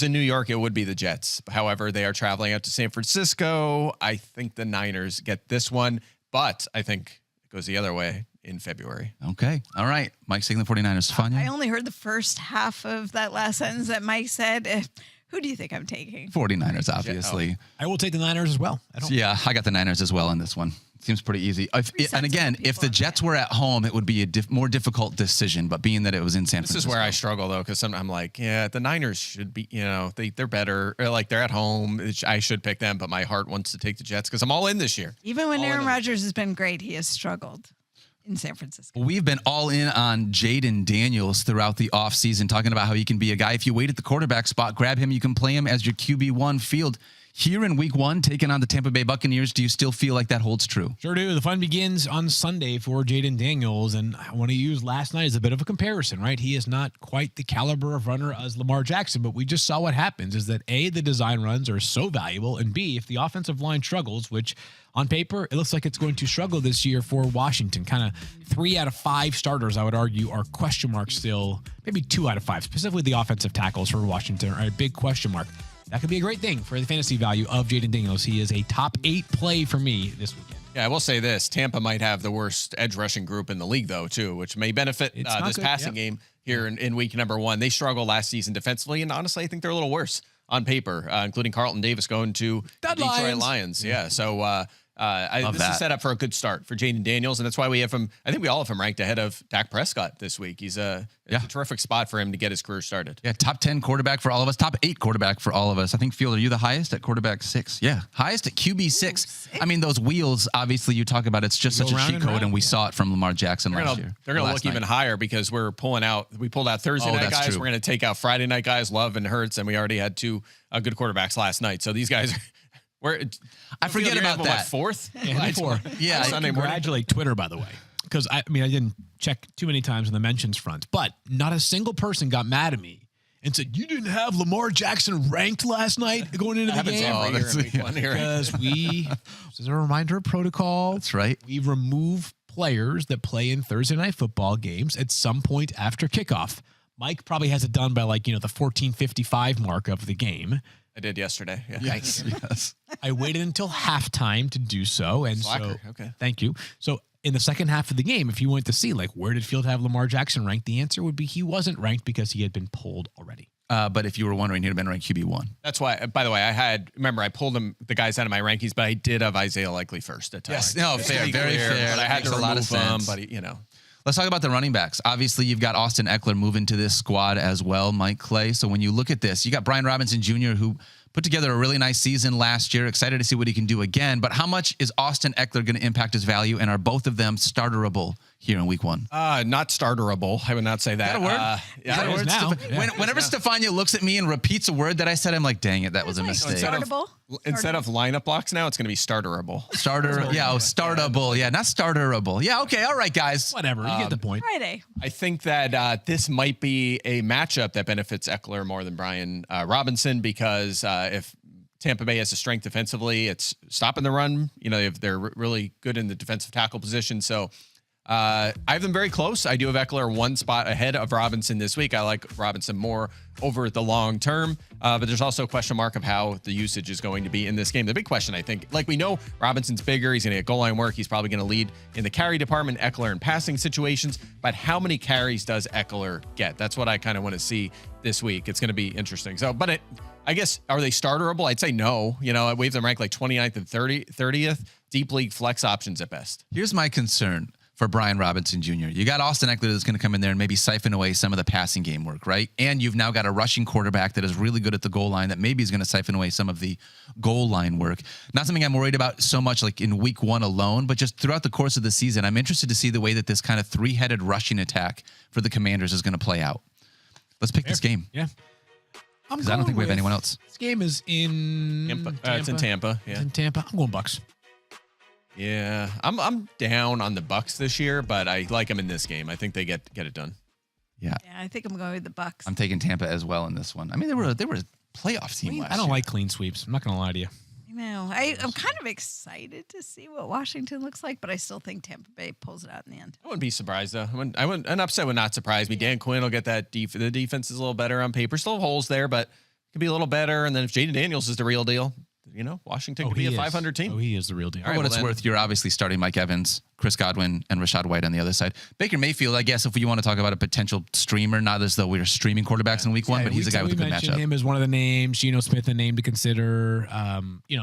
in New York, it would be the Jets. However, they are traveling out to San Francisco. I think the Niners get this one, but I think it goes the other way in February. Okay. All right. Mike's taking the 49ers. Fun. I only heard the first half of that last sentence that Mike said. Who do you think I'm taking? 49ers, obviously. I will take the Niners as well. Yeah, I got the Niners as well in this one. Seems pretty easy. And again, if the Jets were at home, it would be a more difficult decision. But being that it was in San Francisco. This is where I struggle, though, because I'm like, yeah, the Niners should be, they're better. Or like they're at home. I should pick them, but my heart wants to take the Jets because I'm all in this year. Even when Aaron Rodgers has been great, he has struggled in San Francisco. We've been all in on Jayden Daniels throughout the offseason, talking about how he can be a guy. If you wait at the quarterback spot, grab him. You can play him as your QB1 field. Here in week 1, taking on the Tampa Bay Buccaneers, do you still feel like that holds true? Sure do. The fun begins on Sunday for Jayden Daniels, and I want to use last night as a bit of a comparison, right? He is not quite the caliber of runner as Lamar Jackson, but we just saw what happens is that A, the design runs are so valuable, and B, if the offensive line struggles, which on paper, it looks like it's going to struggle this year for Washington. Kind of 3 out of 5 starters, I would argue, are question marks still. Maybe 2 out of 5, specifically the offensive tackles for Washington are a big question mark. That could be a great thing for the fantasy value of Jayden Daniels. He is a top 8 play for me this weekend. Yeah, I will say this. Tampa might have the worst edge rushing group in the league, though, too, which may benefit this passing game here in week number 1. They struggled last season defensively, and honestly, I think they're a little worse on paper, including Carlton Davis going to the Detroit Lions. Yeah, so this is set up for a good start for Jayden Daniels, and that's why we have him. I think we all have him ranked ahead of Dak Prescott this week. It's a terrific spot for him to get his career started. Yeah, top 10 quarterback for all of us, top 8 quarterback for all of us. I think, Field, are you the highest at quarterback 6? Yeah, highest at QB 6. I mean, those wheels, obviously, you talk about, it's just such a cheat code, and we saw it from Lamar Jackson last year. They're going to look even higher because we pulled out Thursday night guys. True. We're going to take out Friday night guys, Love and Hurts, and we already had 2 good quarterbacks last night. So these guys I forget about that. 4th? Yeah, 4. Yeah, Sunday morning. Congratulate Twitter, by the way. Because, I didn't check too many times on the mentions front, but not a single person got mad at me and said, you didn't have Lamar Jackson ranked last night going into the game? Because this is a reminder of protocol. That's right. We remove players that play in Thursday night football games at some point after kickoff. Mike probably has it done by the 14:55 mark of the game. I did yesterday. Yeah. Yes. I waited until halftime to do so. And Slacker. so, Okay. Thank you. So in the second half of the game, if you went to see where did Field have Lamar Jackson ranked, the answer would be he wasn't ranked because he had been pulled already. But if you were wondering, he'd have been ranked QB1. That's why, by the way, I pulled the guys out of my rankings, but I did have Isaiah likely first at times. Yes, no, fair, very fair. But I had Makes to a lot of remove him, sense. but you know. Let's talk about the running backs. Obviously, you've got Austin Eckler moving to this squad as well, Mike Clay. So when you look at this, you got Brian Robinson Jr., who put together a really nice season last year. Excited to see what he can do again. But how much is Austin Eckler going to impact his value? And are both of them starterable here in week one? Not starterable. I would not say that. Is that a word? Yeah, Is that a word? now. Whenever Stephania looks at me and repeats a word that I said, I'm like, dang it, that was a mistake. Instead of lineup blocks now, it's going to be starterable. Startable. Yeah, not starterable. Yeah, okay, all right, guys. Whatever. You get the point. Friday. I think that this might be a matchup that benefits Eckler more than Brian Robinson because if Tampa Bay has the strength defensively, it's stopping the run. You know, if they're really good in the defensive tackle position. So I have them very close. I do have Eckler one spot ahead of Robinson this week. I like Robinson more over the long term, but there's also a question mark of how the usage is going to be in this game. The big question, I think, like we know Robinson's bigger. He's going to get goal line work. He's probably going to lead in the carry department, Eckler in passing situations, but how many carries does Eckler get? That's what I kind of want to see this week. It's going to be interesting. So, but I guess, are they starterable? I'd say no. You know, we have them ranked like 29th and 30th, deep league flex options at best. Here's my concern for Brian Robinson Jr. You got Austin Eckler that's going to come in there and maybe siphon away some of the passing game work, right? And you've now got a rushing quarterback that is really good at the goal line that maybe is going to siphon away some of the goal line work. Not something I'm worried about so much like in week one alone, but just throughout the course of the season, I'm interested to see the way that this kind of three-headed rushing attack for the Commanders is going to play out. Let's pick this game. Yeah. Because I don't think we have anyone else. This game is in Tampa. It's in Tampa. Yeah. It's in Tampa. I'm going Bucs. Yeah, I'm down on the Bucs this year, but I like them in this game. I think they get it done. Yeah, I think I'm going with the Bucs. I'm taking Tampa as well in this one. I mean, they were a playoff team last year. I don't like clean sweeps. I'm not going to lie to you. No, I'm kind of excited to see what Washington looks like, but I still think Tampa Bay pulls it out in the end. I wouldn't be surprised though. An upset would not surprise me. Dan Quinn will get that. The defense is a little better on paper. Still holes there, but could be a little better. And then if Jayden Daniels is the real deal, you know, Washington could be a 500 team. Oh, he is the real deal. For what it's worth, you're obviously starting Mike Evans, Chris Godwin, and Rashad White on the other side. Baker Mayfield, I guess, if you want to talk about a potential streamer, not as though we're streaming quarterbacks in week one, but he's a guy with a good matchup. Him as one of the names. Geno Smith, a name to consider.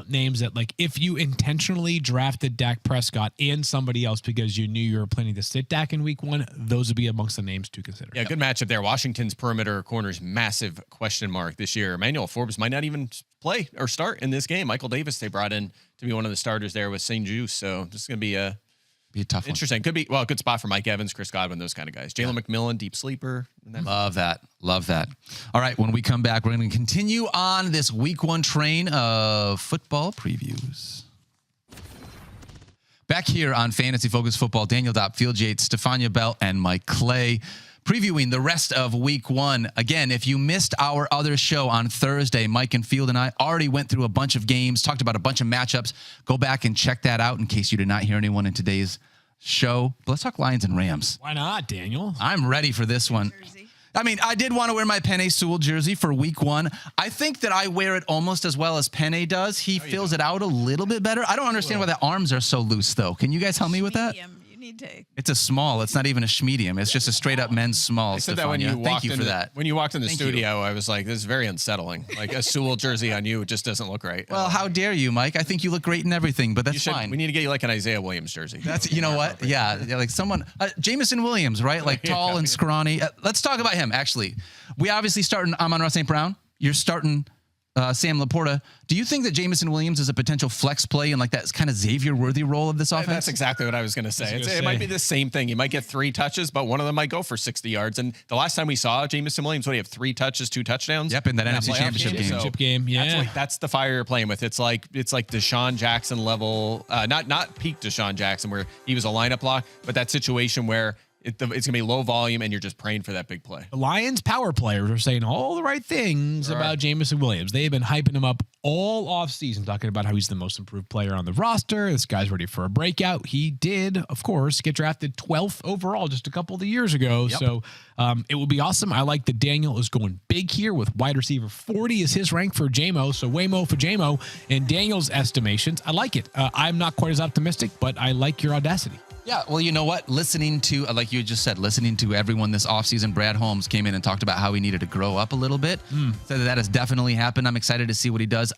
Names that, like, if you intentionally drafted Dak Prescott and somebody else because you knew you were planning to sit Dak in week one, those would be amongst the names to consider. Yeah, good matchup there. Washington's perimeter corners, massive question mark this year. Emmanuel Forbes might not even play or start in this game. Michael Davis they brought in to be one of the starters there with St. Juice. So this is going to be a tough interesting. one. Could be, well, a good spot for Mike Evans, Chris Godwin, those kind of guys. Jalen McMillan, deep sleeper. Love that. All right, when we come back, we're going to continue on this week one train of football previews. Back here on Fantasy Focus Football, Daniel Dopp, Field Yates, Stephania Bell, and Mike Clay, previewing the rest of week one. Again, if you missed our other show on Thursday, Mike and Field and I already went through a bunch of games, talked about a bunch of matchups. Go back and check that out in case you did not hear anyone in today's show. But let's talk Lions and Rams. Why not, Daniel? I'm ready for this one. I mean, I did want to wear my Penei Sewell jersey for week one. I think that I wear it almost as well as Penei does. He fills it out a little bit better. I don't understand why the arms are so loose, though. Can you guys help me with that? It's a small. It's not even a schmedium. It's just a straight up men's small. I said that when you walked Thank you for that. When you walked in the studio, I was like, this is very unsettling. Like a Sewell jersey on you, it just doesn't look right. Well, how dare you, Mike? I think you look great in everything, but that's fine. We need to get you like an Isaiah Williams jersey. That's, you know what? Yeah, like someone, Jameson Williams, right? Like tall and scrawny. Let's talk about him, actually. We obviously starting Amon-Ra St. Brown. You're starting Sam Laporta. Do you think that Jameson Williams is a potential flex play in like that kind of Xavier Worthy role of this offense? That's exactly what I was going to say. It might be the same thing. You might get 3 touches, but one of them might go for 60 yards. And the last time we saw Jameson Williams, what do you have? 3 touches, 2 touchdowns? Yep, in that NFC Championship game. Yeah. That's the fire you're playing with. It's like Deshaun Jackson level, not peak Deshaun Jackson where he was a lineup block, but that situation where it's going to be low volume and you're just praying for that big play. The Lions power players are saying all the right things about Jameson Williams. They've been hyping him up all offseason, talking about how he's the most improved player on the roster. This guy's ready for a breakout. He did, of course, get drafted 12th overall just a couple of years ago. Yep. So it will be awesome. I like that Daniel is going big here with wide receiver 40 is his rank for JMO. So Waymo for JMO in Daniel's estimations. I like it. I'm not quite as optimistic, but I like your audacity. Yeah, well, you know what? Listening to, like you just said, listening to everyone this offseason, Brad Holmes came in and talked about how he needed to grow up a little bit. So that has definitely happened. I'm excited to see what he does.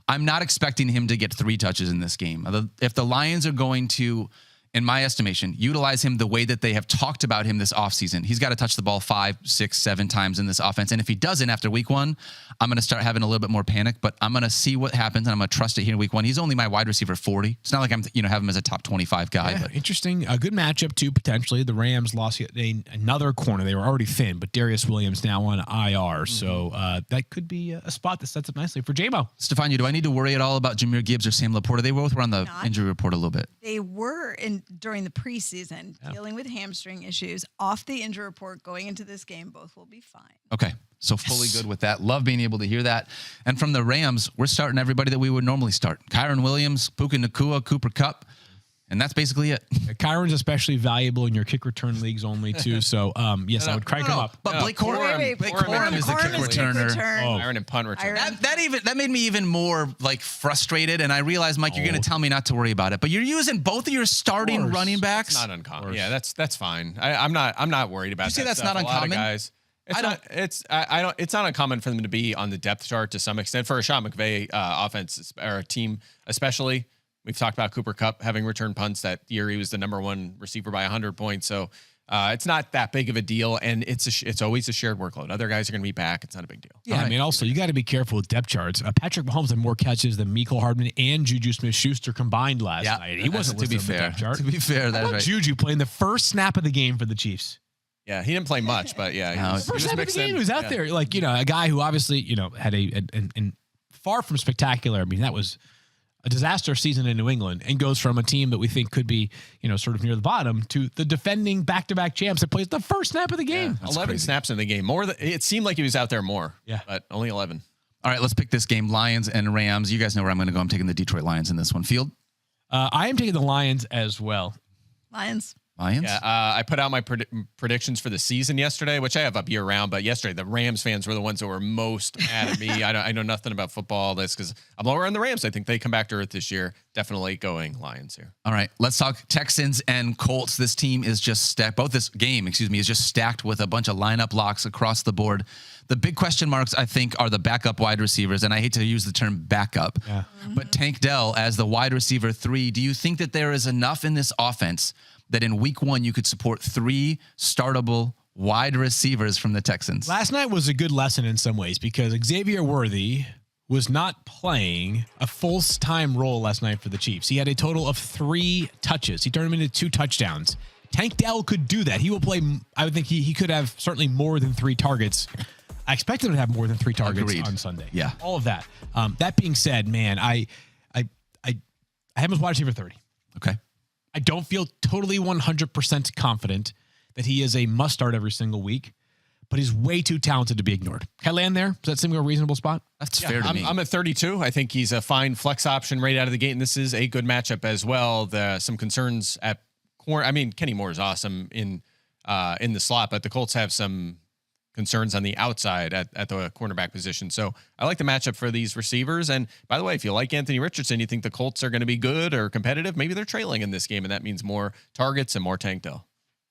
I'm not expecting him to get 3 touches in this game. If the Lions are going to, in my estimation, utilize him the way that they have talked about him this offseason, he's got to touch the ball 5, 6, 7 times in this offense. And if he doesn't after week 1, I'm going to start having a little bit more panic, but I'm going to see what happens, and I'm going to trust it here in week 1. He's only my wide receiver 40. It's not like I'm, have him as a top 25 guy. Yeah, but interesting. A good matchup, too, potentially. The Rams lost another corner. They were already thin, but Darius Williams now on IR. So that could be a spot that sets up nicely for J-Mo. Stephania, do I need to worry at all about Jahmyr Gibbs or Sam Laporta? They both were on the injury report a little bit. They were during the preseason dealing with hamstring issues. Off the injury report going into this game, both will be fine. Okay. So fully good with that. Love being able to hear that. And from the Rams, we're starting everybody that we would normally start. Kyron Williams, Puka Nacua, Cooper Kupp. And that's basically it. Kyron's especially valuable in your kick return leagues only, too. So, yes, I would crank him up. But Blake Corum is the kick returner. Kyron and punt returner. That made me even more like frustrated. And I realized, Mike, you're going to tell me not to worry about it. But you're using both of your starting running backs. It's not uncommon. Yeah, that's fine. I'm not worried about that. You say that's not uncommon? A lot of guys. It's not uncommon for them to be on the depth chart to some extent for a Sean McVay offense or a team, especially. We've talked about Cooper Kupp having returned punts that year. He was the number 1 receiver by 100 points. So it's not that big of a deal, and it's always a shared workload. Other guys are going to be back. It's not a big deal. Yeah, I mean, also, you got to be careful with depth charts. Patrick Mahomes had more catches than Mecole Hardman and Juju Smith-Schuster combined last night. He wasn't listed on the depth chart. To be fair, that's right. Juju playing the first snap of the game for the Chiefs. Yeah, he didn't play much, but yeah. He was first snap of the game, he was out there. Like, a guy who obviously, had a far from spectacular. I mean, that was a disaster season in New England, and goes from a team that we think could be, sort of near the bottom to the defending back-to-back champs that plays the first snap of the game. 11 snaps in the game. It seemed like he was out there more. Yeah, but only 11. All right, let's pick this game. Lions and Rams. You guys know where I'm going to go. I'm taking the Detroit Lions in this one. Field? I am taking the Lions as well. Lions. Yeah, I put out my predictions for the season yesterday, which I have up year round. But yesterday, the Rams fans were the ones that were most mad at me. I know nothing about football. This because I'm lower on the Rams. I think they come back to earth this year. Definitely going Lions here. All right, let's talk Texans and Colts. This team is just stacked. This game is just stacked with a bunch of lineup locks across the board. The big question marks, I think, are the backup wide receivers, and I hate to use the term backup, but Tank Dell as the wide receiver 3. Do you think that there is enough in this offense that in week 1 you could support 3 startable wide receivers from the Texans? Last night was a good lesson in some ways because Xavier Worthy was not playing a full-time role last night for the Chiefs. He had a total of 3 touches. He turned them into 2 touchdowns. Tank Dell could do that. He will play. I would think he could have certainly more than 3 targets. I expect him to have more than 3 targets on Sunday. Yeah. All of that. That being said, man, I have him as wide receiver 30. Okay. I don't feel totally 100% confident that he is a must start every single week, but he's way too talented to be ignored. Can I land there? Does that seem like a reasonable spot? That's fair to me. I'm at 32. I think he's a fine flex option right out of the gate, and this is a good matchup as well. Some concerns at corner. I mean, Kenny Moore is awesome in the slot, but the Colts have some concerns on the outside at the cornerback position. So I like the matchup for these receivers. And by the way, if you like Anthony Richardson, you think the Colts are going to be good or competitive, maybe they're trailing in this game, and that means more targets and more Tank Dell.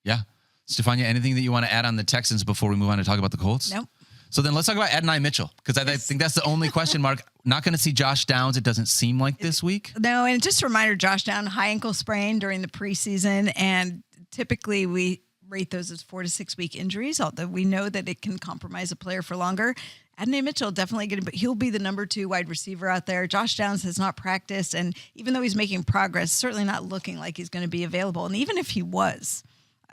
Yeah. Stephania, anything that you want to add on the Texans before we move on to talk about the Colts? Nope. So then let's talk about Adonai Mitchell, because I think that's the only question mark. Not going to see Josh Downs, it doesn't seem like this week. No, and just a reminder, Josh Downs, high ankle sprain during the preseason, and typically we rate those as 4 to 6 week injuries, although we know that it can compromise a player for longer. Adonai Mitchell definitely he'll be the number 2 wide receiver out there. Josh Downs has not practiced, and even though he's making progress, certainly not looking like he's going to be available. And even if he was,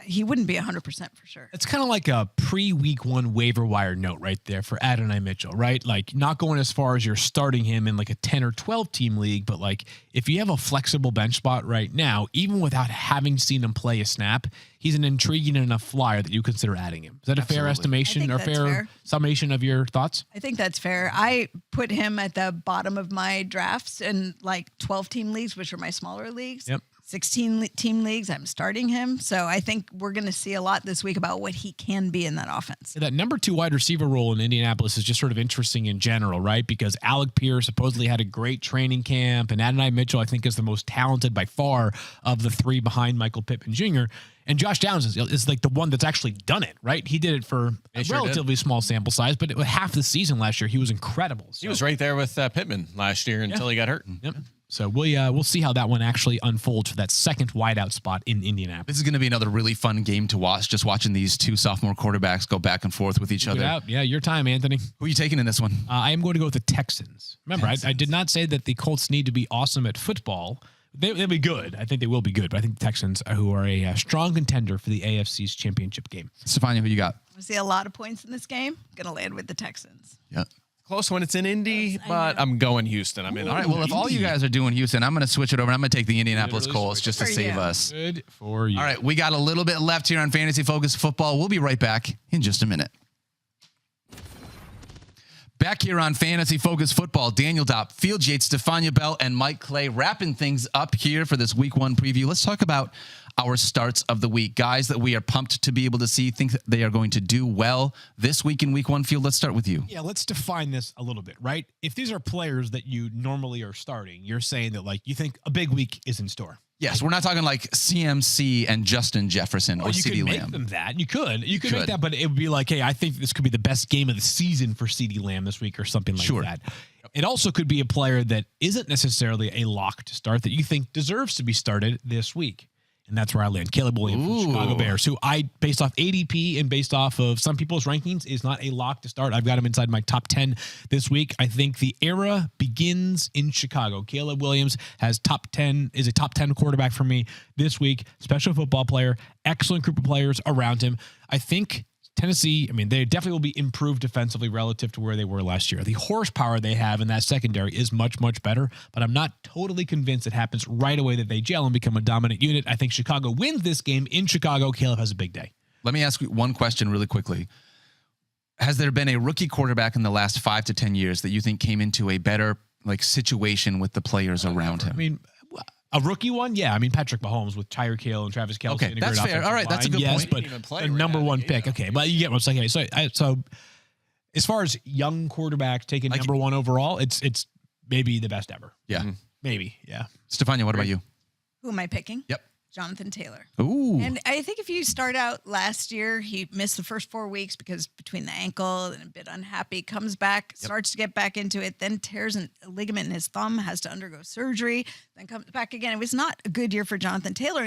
he wouldn't be 100% for sure. It's kind of like a pre-week 1 waiver wire note right there for Adonai Mitchell, right? Like not going as far as you're starting him in like a 10 or 12 team league, but like if you have a flexible bench spot right now, even without having seen him play a snap, he's an intriguing enough flyer that you consider adding him. Is that a fair estimation or fair summation of your thoughts? I think that's fair. I put him at the bottom of my drafts in like 12 team leagues, which are my smaller leagues. Yep. 16-team leagues, I'm starting him. So I think we're going to see a lot this week about what he can be in that offense. That number 2 wide receiver role in Indianapolis is just sort of interesting in general, right? Because Alec Pierce supposedly had a great training camp, and Adonai Mitchell, I think, is the most talented by far of the 3 behind Michael Pittman Jr. And Josh Downs is like the one that's actually done it, right? He did it for a relatively small sample size, but half the season last year, he was incredible. So, he was right there with Pittman last year until he got hurt. Yep. So we'll see how that one actually unfolds for that second wideout spot in Indianapolis. This is going to be another really fun game to watch, just watching these 2 sophomore quarterbacks go back and forth with each other. Yeah, your time, Anthony. Who are you taking in this one? I am going to go with the Texans. Remember, I did not say that the Colts need to be awesome at football. They'll be good. I think they will be good, but I think the Texans, who are a strong contender for the AFC's championship game. Stephania, who you got? I see a lot of points in this game. Going to land with the Texans. Yeah. Close when it's in Indy, but I'm going Houston. I'm in. All right. Well, if all you guys are doing Houston, I'm going to switch it over. I'm going to take the Indianapolis Colts just to save us. Good for you. All right. We got a little bit left here on Fantasy Focus Football. We'll be right back in just a minute. Back here on Fantasy Focus Football, Daniel Dopp, Field Yates, Stephania Bell, and Mike Clay wrapping things up here for this Week 1 preview. Let's talk about our starts of the week. Guys that we are pumped to be able to see, think that they are going to do well this week in Week 1. Field, let's start with you. Yeah, let's define this a little bit, right? If these are players that you normally are starting, you're saying that like you think a big week is in store. Yes, we're not talking like CMC and Justin Jefferson or CeeDee Lamb. You could make them that. You could make that, but it would be like, hey, I think this could be the best game of the season for CeeDee Lamb this week or something like that. It also could be a player that isn't necessarily a lock to start that you think deserves to be started this week. And that's where I land. Caleb Williams from Chicago Bears, who based off ADP and based off of some people's rankings, is not a lock to start. I've got him inside my top 10 this week. I think the era begins in Chicago. Caleb Williams is a top 10 quarterback for me this week. Special football player, excellent group of players around him. I think Tennessee, they definitely will be improved defensively relative to where they were last year. The horsepower they have in that secondary is much, much better, but I'm not totally convinced it happens right away that they gel and become a dominant unit. I think Chicago wins this game in Chicago. Caleb has a big day. Let me ask you one question really quickly. Has there been a rookie quarterback in the last 5 to 10 years that you think came into a better situation with the players around him? A rookie one? Yeah. Patrick Mahomes with Tyreek Hill and Travis Kelce. Okay, that's fair. All right, that's a good point. But the number 1 pick. Okay, but you get what's like. Okay, so as far as young quarterback taking number 1 overall, it's maybe the best ever. Yeah. Maybe, yeah. Stephania, what about you? Who am I picking? Yep. Jonathan Taylor. Ooh. And I think if you start out last year, he missed the first 4 weeks because between the ankle and a bit unhappy, comes back, starts to get back into it, then tears a ligament in his thumb, has to undergo surgery, then comes back again. It was not a good year for Jonathan Taylor.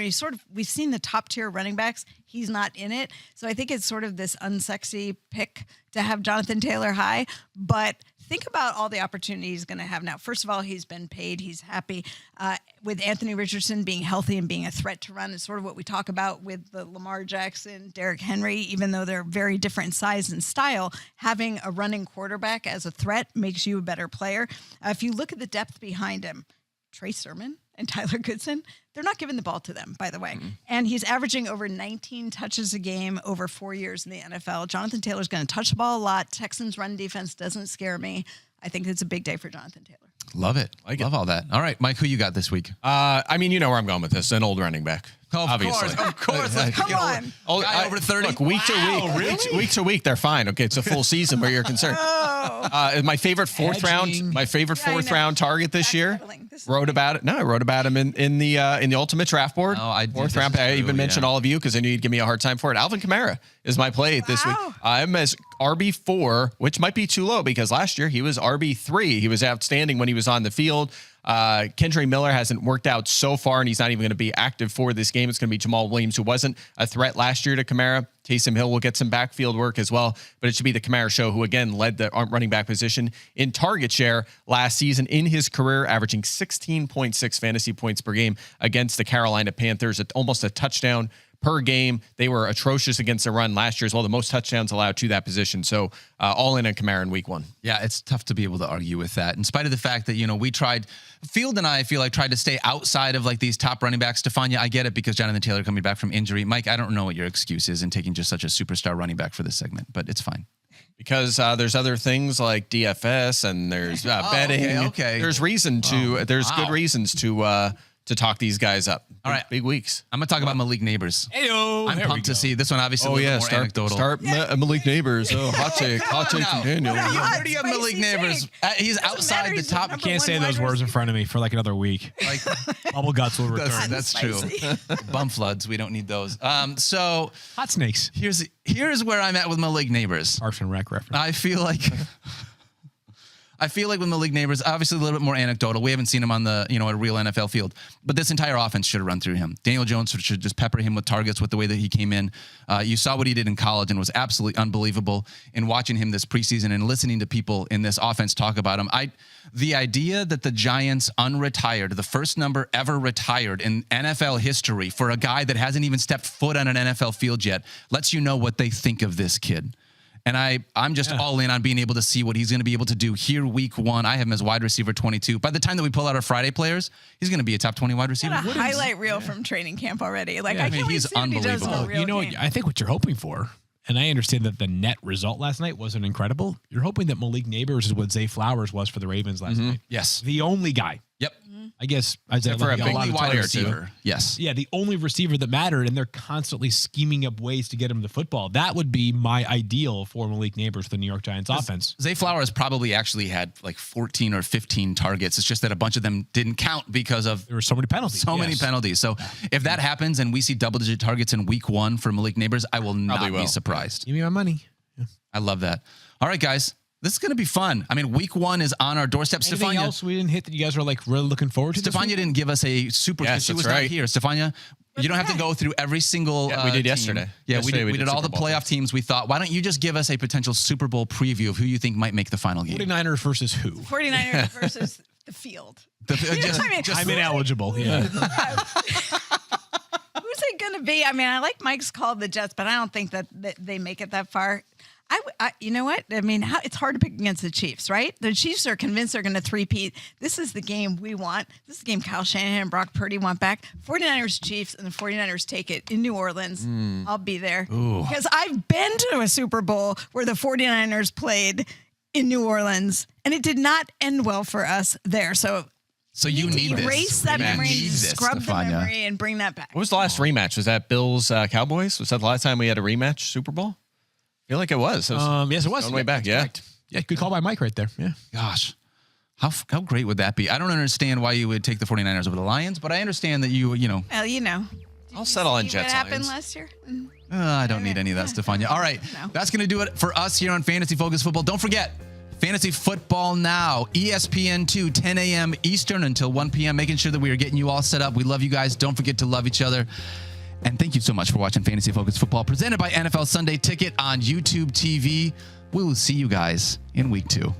We've seen the top tier running backs. He's not in it. So I think it's sort of this unsexy pick to have Jonathan Taylor high, but think about all the opportunity he's going to have now. First of all, he's been paid. He's happy. With Anthony Richardson being healthy and being a threat to run is sort of what we talk about with the Lamar Jackson, Derrick Henry, even though they're very different in size and style, having a running quarterback as a threat makes you a better player. If you look at the depth behind him, Trey Sermon and Tyler Goodson, they're not giving the ball to them, by the way. Mm-hmm. And he's averaging over 19 touches a game over 4 years in the NFL. Jonathan Taylor's going to touch the ball a lot. Texans' run defense doesn't scare me. I think it's a big day for Jonathan Taylor. Love it. Love all that. All right, Mike, who you got this week? You know where I'm going with this. An old running back. Obviously. Of course. Come on. Guy over 30. Look, week to week, they're fine. Okay, it's a full season where you're concerned. My favorite fourth round target this year. Wrote about it. No, I wrote about him in the ultimate draft board. Oh, I did. Fourth round. I even mentioned all of you because I knew you'd give me a hard time for it. Alvin Kamara is my play this week. I'm as RB4, which might be too low because last year he was RB3. He was outstanding when he was on the field. Kendra Miller hasn't worked out so far, and he's not even going to be active for this game. It's going to be Jamal Williams, who wasn't a threat last year to Kamara. Taysom Hill will get some backfield work as well, but it should be the Kamara show, who again led the running back position in target share last season in his career, averaging 16.6 fantasy points per game against the Carolina Panthers, at almost a touchdown per game. They were atrocious against the run last year as well, the most touchdowns allowed to that position. So all in on Kamara in week 1. Yeah, it's tough to be able to argue with that. In spite of the fact that, we tried, Field and I feel like tried to stay outside of like these top running backs. Stephania, I get it because Jonathan Taylor coming back from injury. Mike, I don't know what your excuse is in taking just such a superstar running back for this segment, but it's fine. Because there's other things like DFS and there's betting. Okay. There's good reasons to to talk these guys up. All right. Big weeks. I'm going to talk about Malik Neighbors. Heyo, I'm there we pumped to go. see this one. Obviously, a little more anecdotal. Start Malik Neighbors. Oh, hot take from Daniel. Where do you have Malik Spicy Neighbors? He's Doesn't outside matter, the he's the top. number Can't say those words in front of me for like another week. Like, Bubble guts will return. that's true. Spicy. Bum floods. We don't need those. So Hot snakes. here's where I'm at with Malik Neighbors. Parks and Rec reference. I feel like with Malik Neighbors, obviously a little bit more anecdotal. We haven't seen him on the, a real NFL field, but this entire offense should have run through him. Daniel Jones should just pepper him with targets with the way that he came in. You saw what he did in college and was absolutely unbelievable. In watching him this preseason and listening to people in this offense talk about him, the idea that the Giants unretired, the first number ever retired in NFL history for a guy that hasn't even stepped foot on an NFL field yet, lets you know what they think of this kid. And I'm just all in on being able to see what he's going to be able to do here week 1. I have him as wide receiver 22. By the time that we pull out our Friday players, he's going to be a top 20 wide receiver. Got a highlight reel from training camp already. Like, I can't wait he's to see what he does in a unbelievable. real You know, game. I think what you're hoping for, and I understand that the net result last night wasn't incredible. You're hoping that Malik Neighbors is what Zay Flowers was for the Ravens last night. Yes. The only guy. Yep. I guess Isaiah for a Levy got big lot Only of wide targets, too. receiver. Yes. Yeah, the only receiver that mattered, and they're constantly scheming up ways to get him the football. That would be my ideal for Malik Neighbors for the New York Giants offense. Zay Flowers probably actually had like 14 or 15 targets. It's just that a bunch of them didn't count because of There were so many penalties. many penalties. So if that happens and we see double-digit targets in week 1 for Malik Neighbors, I will not Probably be will. surprised. Give me my money. I love that. All right, guys. This is going to be fun. I mean, week 1 is on our doorstep. Anything Stephania, else we didn't hit that you guys are like really looking forward to? this Stephania week? didn't give us a super. Yes, She was that's not right. here. Stephania, you don't have to go through every single. Yeah, we did team. yesterday. Yeah, Yesterday we we did did all the Super Bowl playoff teams. We thought, why don't you just give us a potential Super Bowl preview of who you think might make the final game? 49ers versus who? 49ers versus the field. Just- I mean, just- I'm ineligible. Yeah. Who's it going to be? I mean, I like Mike's call of the Jets, but I don't think that they make it that far. You know what? I mean, it's hard to pick against the Chiefs, right? The Chiefs are convinced they're going to three-peat. This is the game we want. This is the game Kyle Shanahan and Brock Purdy want back. 49ers Chiefs, and the 49ers take it in New Orleans. I'll be there. Because I've been to a Super Bowl where the 49ers played in New Orleans, and it did not end well for us there. So you need to this. erase that You memory, need this, scrub the Stephania. memory, and bring that back. What was the last rematch? Was that Bills Cowboys? Was that the last time we had a rematch Super Bowl? I feel like it was. Yes, it was. Going way back, yeah. Correct. Yeah, good call by Mike right there. Yeah. Gosh, how great would that be? I don't understand why you would take the 49ers over the Lions, but I understand that you know. Well, you know. I'll settle on See Jets. what happened Lions. last year? I don't need any of that, Stephania. All right, No. that's going to do it for us here on Fantasy Focus Football. Don't forget, Fantasy Football Now, ESPN 2, 10 a.m. Eastern until 1 p.m., making sure that we are getting you all set up. We love you guys. Don't forget to love each other. And thank you so much for watching Fantasy Focus Football, presented by NFL Sunday Ticket on YouTube TV. We will see you guys in week 2.